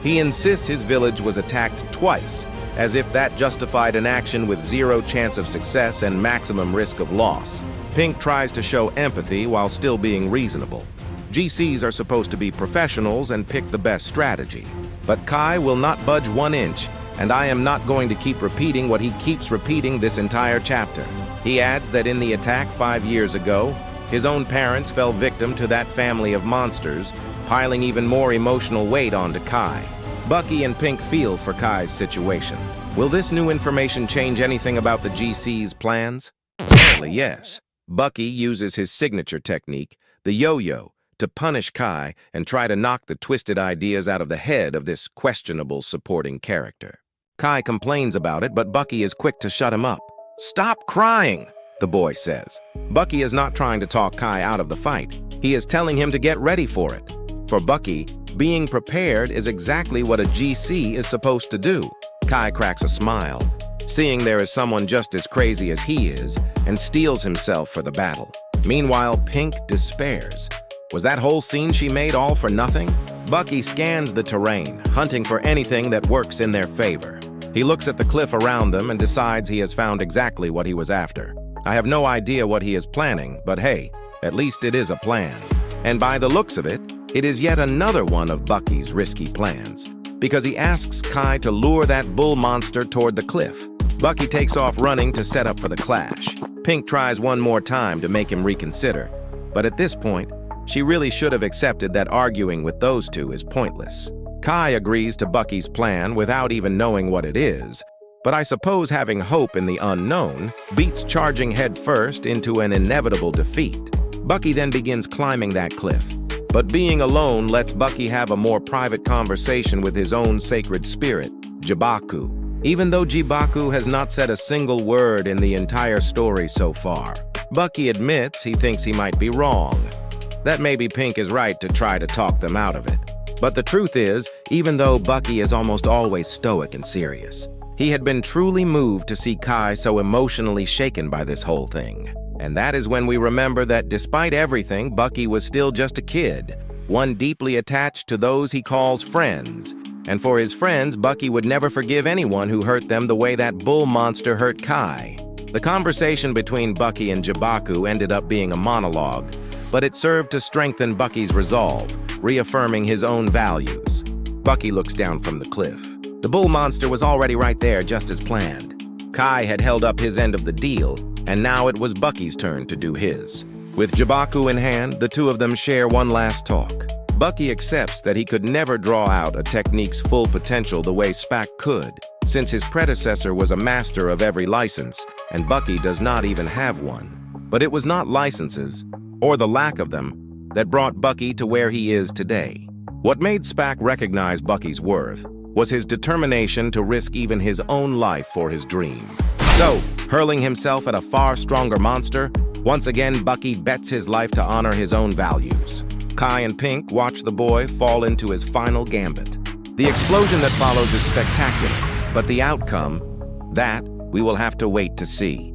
He insists his village was attacked twice, as if that justified an action with zero chance of success and maximum risk of loss. Pink tries to show empathy while still being reasonable. GCs are supposed to be professionals and pick the best strategy. But Kai will not budge 1 inch, and I am not going to keep repeating what he keeps repeating this entire chapter. He adds that in the attack 5 years ago, his own parents fell victim to that family of monsters, piling even more emotional weight onto Kai. Bucky and Pink feel for Kai's situation. Will this new information change anything about the GC's plans? Apparently, yes. Bucky uses his signature technique, the yo-yo, to punish Kai and try to knock the twisted ideas out of the head of this questionable supporting character. Kai complains about it, but Bucky is quick to shut him up. "Stop crying," the boy says. Bucky is not trying to talk Kai out of the fight. He is telling him to get ready for it. For Bucky, being prepared is exactly what a GC is supposed to do. Kai cracks a smile, seeing there is someone just as crazy as he is, and steels himself for the battle. Meanwhile, Pink despairs. Was that whole scene she made all for nothing? Bucky scans the terrain, hunting for anything that works in their favor. He looks at the cliff around them and decides he has found exactly what he was after. I have no idea what he is planning, but hey, at least it is a plan. And by the looks of it, it is yet another one of Bucky's risky plans, because he asks Kai to lure that bull monster toward the cliff. Bucky takes off running to set up for the clash. Pink tries one more time to make him reconsider, but at this point, she really should have accepted that arguing with those two is pointless. Kai agrees to Bucky's plan without even knowing what it is, but I suppose having hope in the unknown beats charging headfirst into an inevitable defeat. Bucky then begins climbing that cliff, but being alone lets Bucky have a more private conversation with his own sacred spirit, Jibaku. even though Jibaku has not said a single word in the entire story so far. Bucky admits he thinks he might be wrong, that maybe Pink is right to try to talk them out of it. But the truth is, even though Bucky is almost always stoic and serious, he had been truly moved to see Kai so emotionally shaken by this whole thing. And that is when we remember that despite everything, Bucky was still just a kid, one deeply attached to those he calls friends. And for his friends, Bucky would never forgive anyone who hurt them the way that bull monster hurt Kai. The conversation between Bucky and Jibaku ended up being a monologue, but it served to strengthen Bucky's resolve, reaffirming his own values. Bucky looks down from the cliff. The bull monster was already right there, just as planned. Kai had held up his end of the deal, and now it was Bucky's turn to do his. With Jibaku in hand, the two of them share one last talk. Bucky accepts that he could never draw out a technique's full potential the way Spaak could, since his predecessor was a master of every license, and Bucky does not even have one. But it was not licenses, or the lack of them, that brought Bucky to where he is today. What made Spaak recognize Bucky's worth was his determination to risk even his own life for his dream. So, hurling himself at a far stronger monster, once again Bucky bets his life to honor his own values. Kai and Pink watch the boy fall into his final gambit. The explosion that follows is spectacular, but the outcome, that we will have to wait to see.